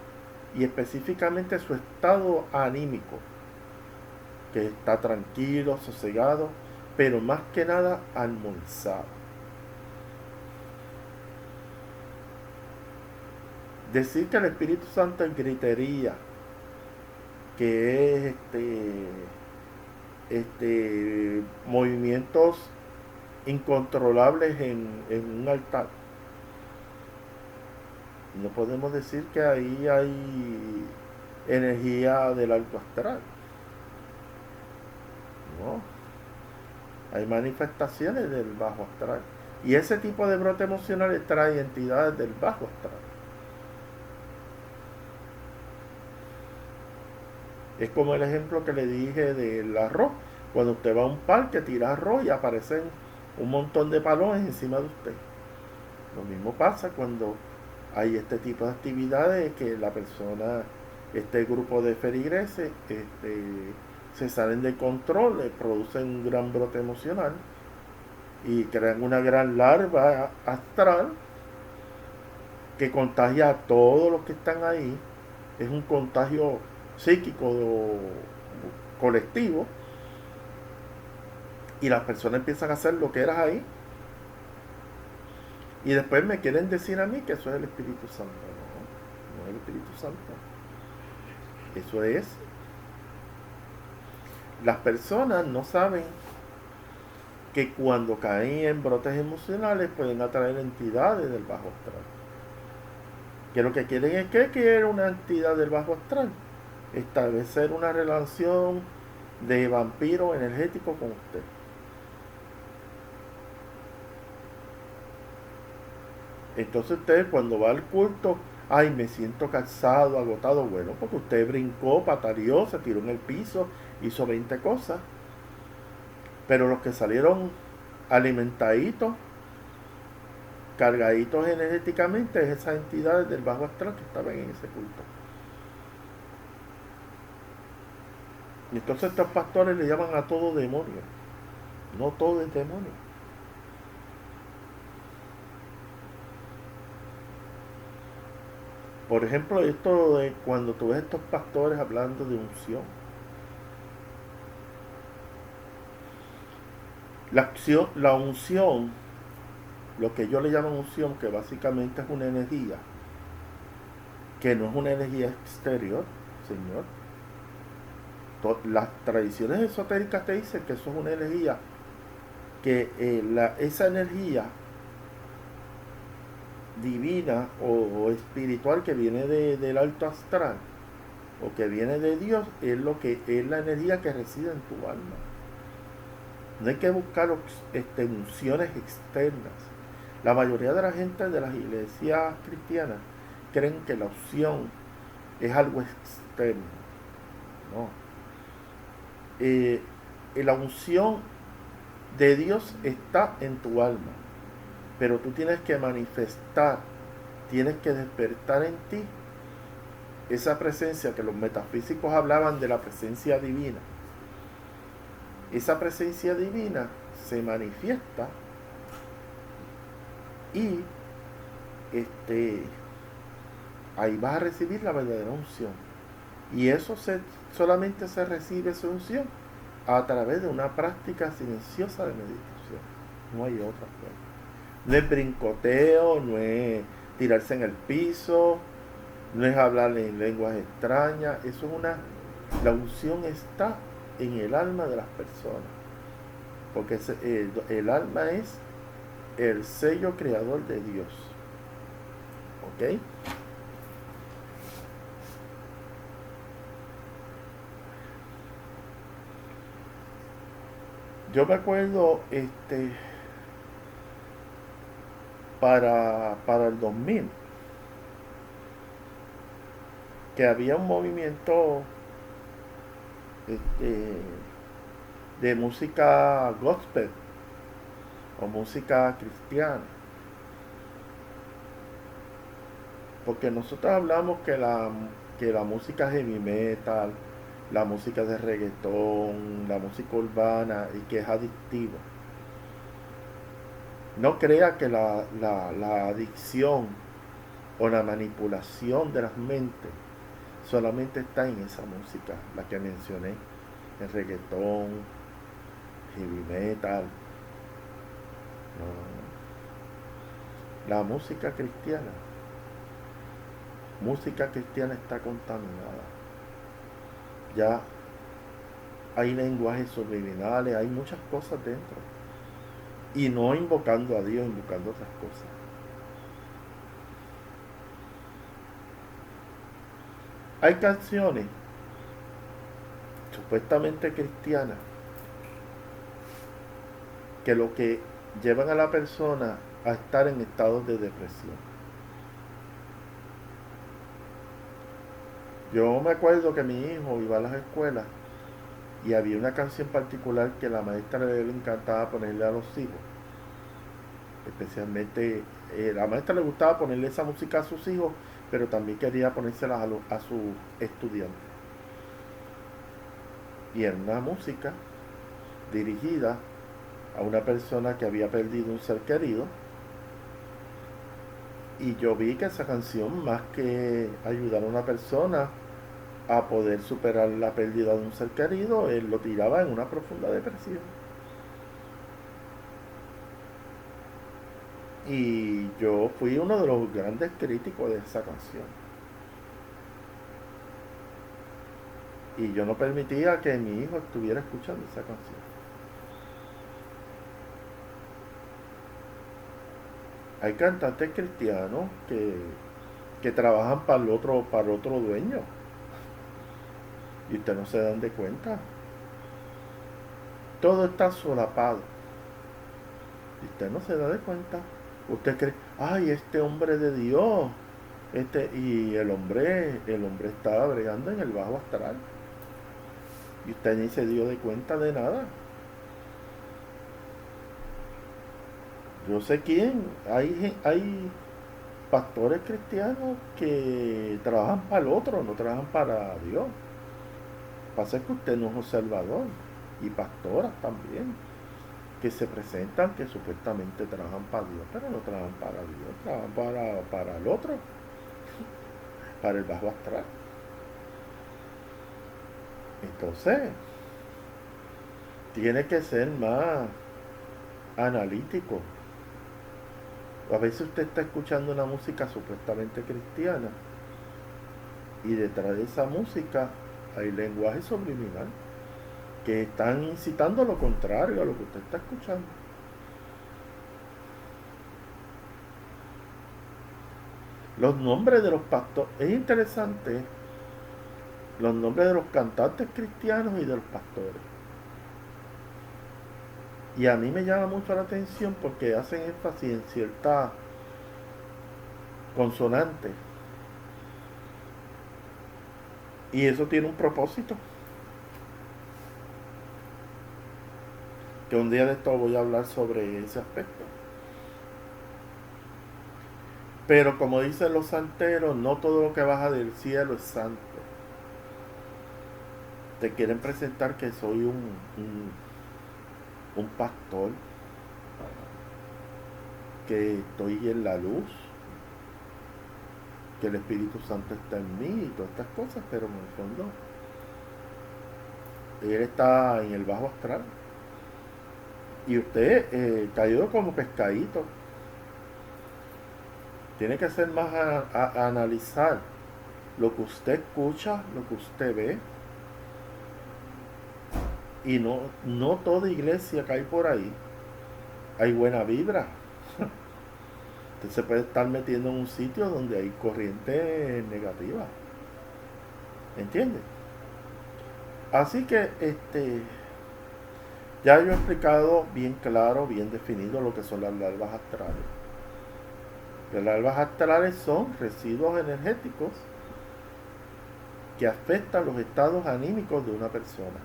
y específicamente su estado anímico, que está tranquilo, sosegado, pero más que nada armonizado. Decir que el Espíritu Santo es gritería, que es movimientos incontrolables en un altar, No podemos decir que ahí hay energía del alto astral. No, hay manifestaciones del bajo astral. Y ese tipo de brote emocional trae entidades del bajo astral. Es como el ejemplo que le dije del arroz. Cuando usted va a un parque, tira arroz y aparecen un montón de palomes encima de usted. Lo mismo pasa cuando hay este tipo de actividades que la persona, este grupo de feligreses, se salen de control, producen un gran brote emocional y crean una gran larva astral que contagia a todos los que están ahí. Es un contagio psíquico colectivo y las personas empiezan a hacer lo que eras ahí y después me quieren decir a mí que eso es el Espíritu Santo. No, no es el Espíritu Santo. Eso es, las personas no saben que cuando caen en brotes emocionales pueden atraer entidades del bajo astral. Que lo que quieren es que quiere una entidad del bajo astral, establecer una relación de vampiro energético con usted. Entonces usted cuando va al culto, ay, me siento cansado, agotado, bueno, porque usted brincó, pataleó, se tiró en el piso, hizo 20 cosas. Pero los que salieron alimentaditos, cargaditos energéticamente, es esas entidades del bajo astral que estaban en ese culto. Y entonces estos pastores le llaman a todo demonio. No todo es demonio. Por ejemplo, esto de cuando tú ves estos pastores hablando de unción. La unción, lo que yo le llamo unción, que básicamente es una energía, que no es una energía exterior, Señor. Las tradiciones esotéricas te dicen que eso es una energía, que esa energía divina o espiritual que viene del alto astral o que viene de Dios es lo que es la energía que reside en tu alma. No hay que buscar unciones externas. La mayoría de la gente de las iglesias cristianas creen que la unción es algo externo. No. La unción de Dios está en tu alma, pero tú tienes que manifestar, tienes que despertar en ti esa presencia que los metafísicos hablaban de la presencia divina. Esa presencia divina se manifiesta y ahí vas a recibir la verdadera unción. Y eso solamente se recibe esa unción a través de una práctica silenciosa de meditación. No hay otra forma. No es brincoteo, no es tirarse en el piso, no es hablar en lenguas extrañas. Eso es la unción está en el alma de las personas. Porque el alma es el sello creador de Dios. ¿Ok? Yo me acuerdo para el 2000 que había un movimiento de música gospel o música cristiana, porque nosotros hablamos que la música heavy metal, la música de reggaetón, la música urbana y que es adictiva. No crea que la adicción o la manipulación de las mentes solamente está en esa música, la que mencioné, el reggaetón, heavy metal. No. La música cristiana está contaminada. Ya hay lenguajes subliminales, hay muchas cosas dentro. Y no invocando a Dios, invocando otras cosas. Hay canciones supuestamente cristianas que lo que llevan a la persona a estar en estados de depresión. Yo me acuerdo que mi hijo iba a las escuelas y había una canción particular que la maestra le encantaba ponerle a los hijos. Especialmente, la maestra le gustaba ponerle esa música a sus hijos, pero también quería ponérselas a sus estudiantes. Y era una música dirigida a una persona que había perdido un ser querido. Y yo vi que esa canción, más que ayudar a una persona a poder superar la pérdida de un ser querido, él lo tiraba en una profunda depresión. Y yo fui uno de los grandes críticos de esa canción. Y yo no permitía que mi hijo estuviera escuchando esa canción. Hay cantantes cristianos que trabajan para el otro dueño. Y ustedes no se dan de cuenta. Todo está solapado. Y usted no se da de cuenta. Usted cree, ay, este hombre de Dios. Y el hombre estaba bregando en el bajo astral. Y usted ni se dio de cuenta de nada. Yo sé quién. Hay pastores cristianos que trabajan para el otro, no trabajan para Dios. Pasa que usted no es observador. Y pastoras también, que se presentan que supuestamente trabajan para Dios, pero no trabajan para Dios, trabajan para el otro, para el bajo astral. Entonces, tiene que ser más analítico. A veces usted está escuchando una música supuestamente cristiana y detrás de esa música hay lenguaje subliminal que están incitando lo contrario a lo que usted está escuchando. Los nombres de los pastores, es interesante, los nombres de los cantantes cristianos y de los pastores. Y a mí me llama mucho la atención porque hacen énfasis en cierta consonante. Y eso tiene un propósito. Que un día de esto voy a hablar sobre ese aspecto. Pero como dicen los santeros, no todo lo que baja del cielo es santo. Te quieren presentar que soy un pastor, que estoy en la luz, que el Espíritu Santo está en mí y todas estas cosas, pero en el fondo él está en el bajo astral. Y usted cayó como pescadito. Tiene que ser más a analizar lo que usted escucha, lo que usted ve. Y no toda iglesia que hay por ahí hay buena vibra. Usted se puede estar metiendo en un sitio donde hay corriente negativa. ¿Entiende? Así que ya yo he explicado bien claro, bien definido lo que son las larvas astrales. Las larvas astrales son residuos energéticos que afectan los estados anímicos de una persona.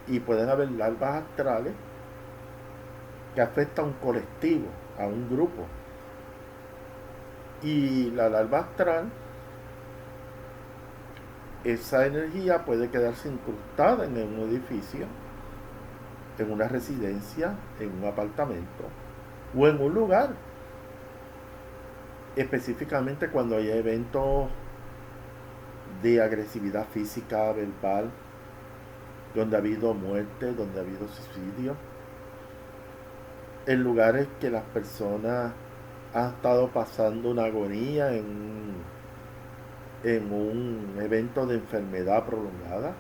Y pueden haber larvas astrales que afectan a un colectivo, a un grupo. Y la larva astral, esa energía puede quedarse incrustada en un edificio, en una residencia, en un apartamento o en un lugar. Específicamente cuando hay eventos de agresividad física, verbal, donde ha habido muerte, donde ha habido suicidio, en lugares que las personas han estado pasando una agonía en un evento de enfermedad prolongada.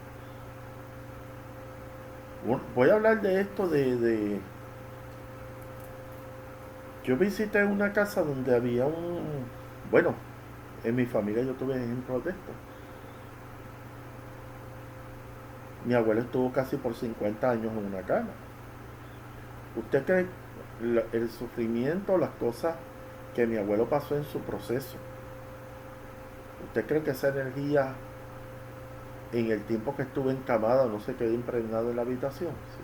Voy a hablar de esto yo visité una casa donde había bueno, en mi familia yo tuve ejemplos de esto. Mi abuelo estuvo casi por 50 años en una cama. ¿Usted cree el sufrimiento, las cosas que mi abuelo pasó en su proceso? ¿Usted cree que esa energía en el tiempo que estuve encamado no se quedó impregnado en la habitación? Sí.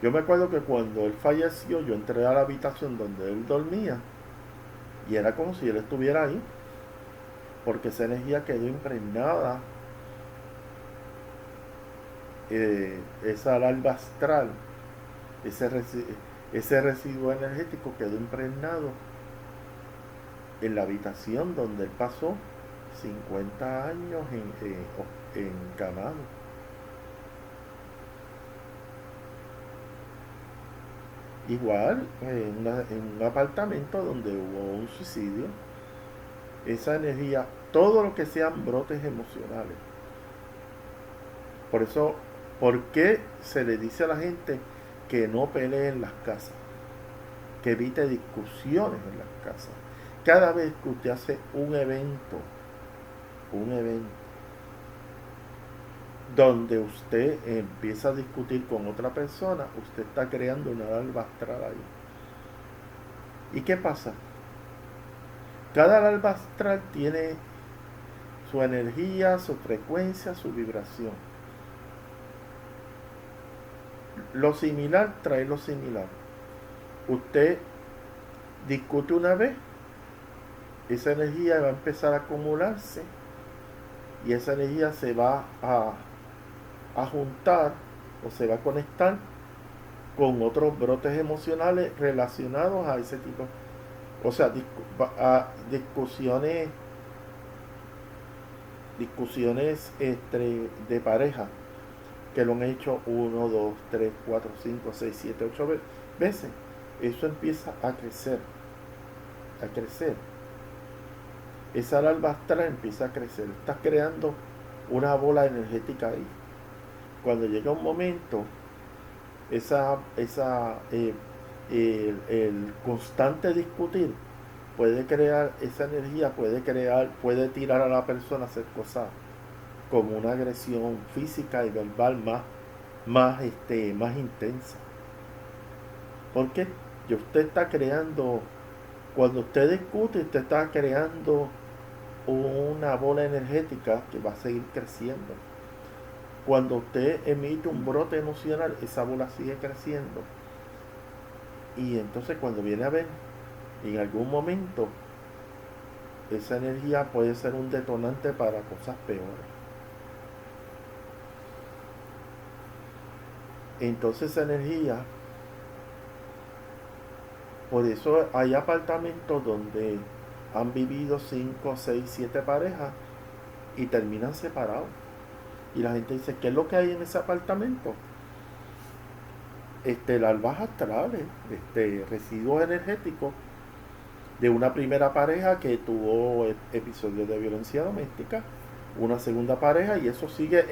Yo me acuerdo que cuando él falleció, yo entré a la habitación donde él dormía y era como si él estuviera ahí, porque esa energía quedó impregnada, esa larva astral, ese, ese residuo energético quedó impregnado en la habitación donde él pasó 50 años encamado. Igual, en un apartamento donde hubo un suicidio, esa energía, todo lo que sean brotes emocionales. Por eso, ¿por qué se le dice a la gente que no pelee en las casas? Que evite discusiones en las casas. Cada vez que usted hace un evento donde usted empieza a discutir con otra persona, usted está creando una larva astral ahí. ¿Y qué pasa? Cada larva astral tiene su energía, su frecuencia, su vibración. Lo similar trae lo similar. Usted discute una vez, esa energía va a empezar a acumularse y esa energía se va a juntar o se va a conectar con otros brotes emocionales relacionados a ese tipo. O sea, discusiones de pareja que lo han hecho 1, 2, 3, 4, 5, 6, 7, 8 veces. Eso empieza a crecer, a crecer. Esa larva astral empieza a crecer. Estás creando una bola energética ahí. Cuando llega un momento, el constante discutir puede crear esa energía, puede tirar a la persona a hacer cosas como una agresión física y verbal más intensa. Porque usted está creando, cuando usted discute, usted está creando una bola energética que va a seguir creciendo. Cuando usted emite un brote emocional, esa bola sigue creciendo. Y entonces cuando viene a ver, en algún momento, esa energía puede ser un detonante para cosas peores. Entonces esa energía, por eso hay apartamentos donde han vivido 5, 6, 7 parejas y terminan separados. Y la gente dice, ¿qué es lo que hay en ese apartamento? Larvas astrales, residuos energéticos de una primera pareja que tuvo episodios de violencia doméstica, una segunda pareja, y eso sigue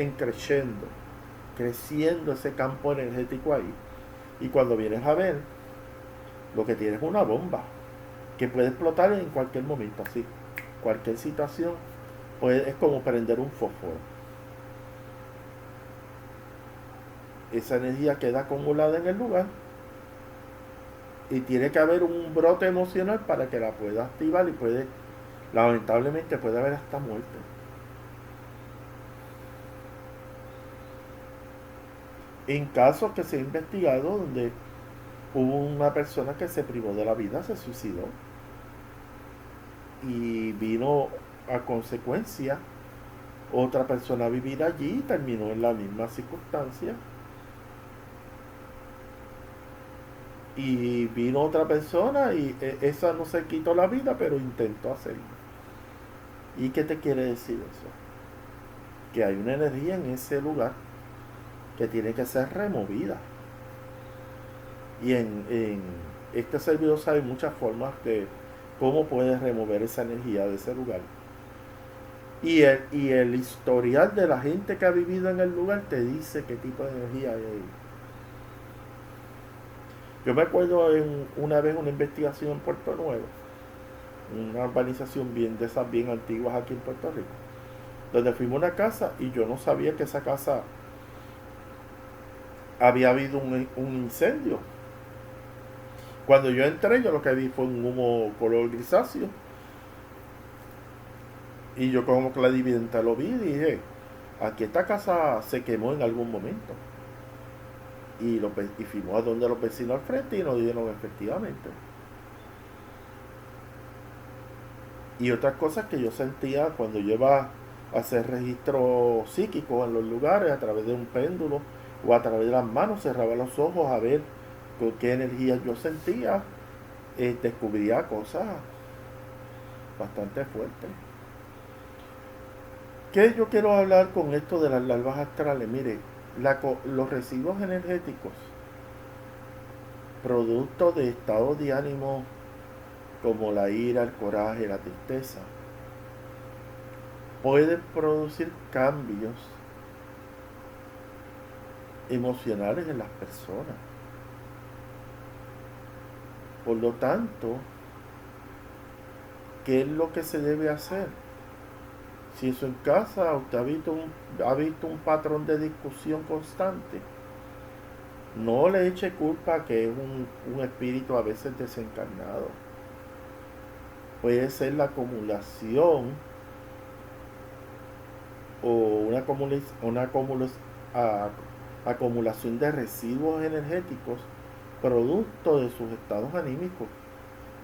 creciendo ese campo energético ahí. Y cuando vienes a ver, lo que tienes es una bomba que puede explotar en cualquier momento, así. Cualquier situación es como prender un fósforo. Esa energía queda acumulada en el lugar y tiene que haber un brote emocional para que la pueda activar y lamentablemente puede haber hasta muerte. En casos que se ha investigado donde hubo una persona que se privó de la vida, se suicidó y vino a consecuencia otra persona a vivir allí y terminó en la misma circunstancia. Y vino otra persona y esa no se quitó la vida, pero intentó hacerlo. ¿Y qué te quiere decir eso? Que hay una energía en ese lugar que tiene que ser removida. Y en este servidor sabe muchas formas de cómo puedes remover esa energía de ese lugar. Y el historial de la gente que ha vivido en el lugar te dice qué tipo de energía hay ahí. Yo me acuerdo una vez una investigación en Puerto Nuevo, una urbanización de esas bien antiguas aquí en Puerto Rico, donde fuimos a una casa y yo no sabía que esa casa había habido un incendio. Cuando yo entré, yo lo que vi fue un humo color grisáceo. Y yo como clarividente lo vi y dije, aquí esta casa se quemó en algún momento. Y fuimos a donde los vecinos al frente y nos dijeron efectivamente. Y otras cosas que yo sentía cuando yo iba a hacer registro psíquico en los lugares a través de un péndulo o a través de las manos, cerraba los ojos a ver con qué energía yo sentía, descubría cosas bastante fuertes. ¿Qué yo quiero hablar con esto de las larvas astrales? Mire, los residuos energéticos, producto de estados de ánimo como la ira, el coraje, la tristeza, pueden producir cambios emocionales en las personas. Por lo tanto, ¿qué es lo que se debe hacer? Si eso en casa usted ha visto un patrón de discusión constante, no le eche culpa a que es un espíritu a veces desencarnado. Puede ser la acumulación o acumulación de residuos energéticos producto de sus estados anímicos.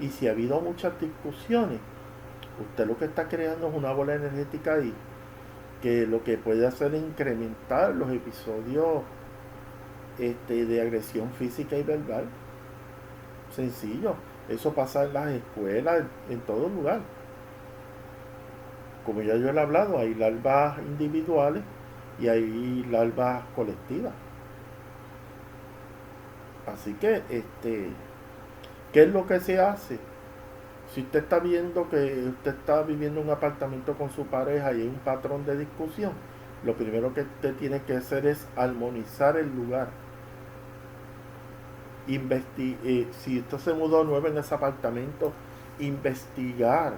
Y si ha habido muchas discusiones, usted lo que está creando es una bola energética ahí que lo que puede hacer es incrementar los episodios de agresión física y verbal. Sencillo. Eso pasa en las escuelas, en todo lugar. Como ya yo le he hablado, hay larvas individuales y hay larvas colectivas. Así que, ¿qué es lo que se hace? Si usted está viendo que usted está viviendo en un apartamento con su pareja y hay un patrón de discusión, lo primero que usted tiene que hacer es armonizar el lugar. Si usted se mudó nuevo en ese apartamento, investigar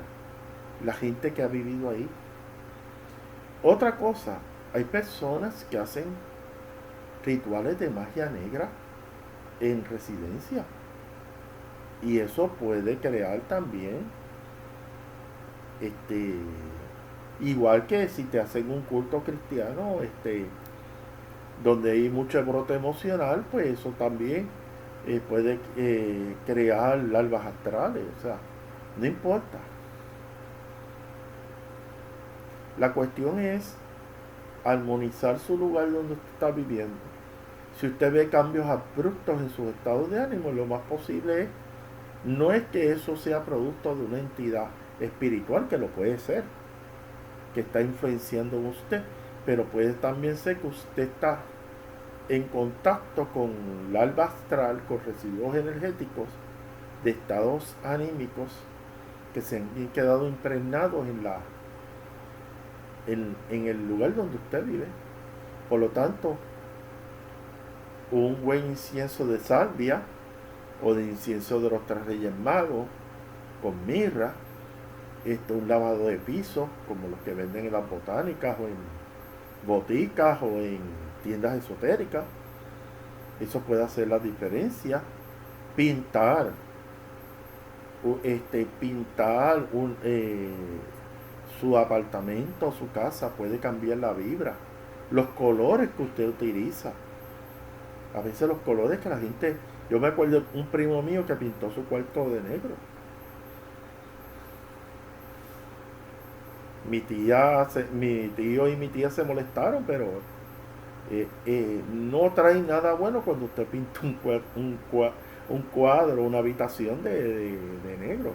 la gente que ha vivido ahí. Otra cosa, hay personas que hacen rituales de magia negra en residencia. Y eso puede crear también, igual que si te hacen un culto cristiano, donde hay mucho brote emocional, pues eso también puede crear larvas astrales. O sea, no importa. La cuestión es armonizar su lugar donde usted está viviendo. Si usted ve cambios abruptos en sus estados de ánimo, lo más posible es, no es que eso sea producto de una entidad espiritual, que lo puede ser, que está influenciando en usted, pero puede también ser que usted está en contacto con la alba astral, con residuos energéticos de estados anímicos que se han quedado impregnados en el lugar donde usted vive. Por lo tanto, un buen incienso de salvia o de incienso de los 3 Reyes Magos con mirra, un lavado de piso como los que venden en las botánicas o en boticas o en tiendas esotéricas, eso puede hacer la diferencia. Pintar su apartamento, su casa, puede cambiar la vibra. Los colores que usted utiliza, a veces los colores que la gente, yo me acuerdo de un primo mío que pintó su cuarto de negro. Mi tío y mi tía se molestaron, pero no trae nada bueno cuando usted pinta un cuadro, una habitación de negro.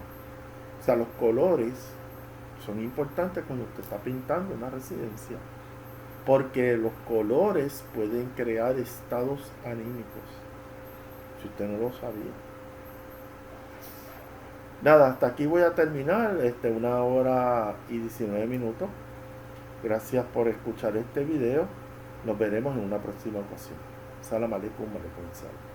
O sea, los colores son importantes cuando usted está pintando una residencia, porque los colores pueden crear estados anímicos, si usted no lo sabía. Nada, hasta aquí voy a terminar, 1 hora y 19 minutos. Gracias por escuchar este video. Nos veremos en una próxima ocasión. Salam aleikum, salam.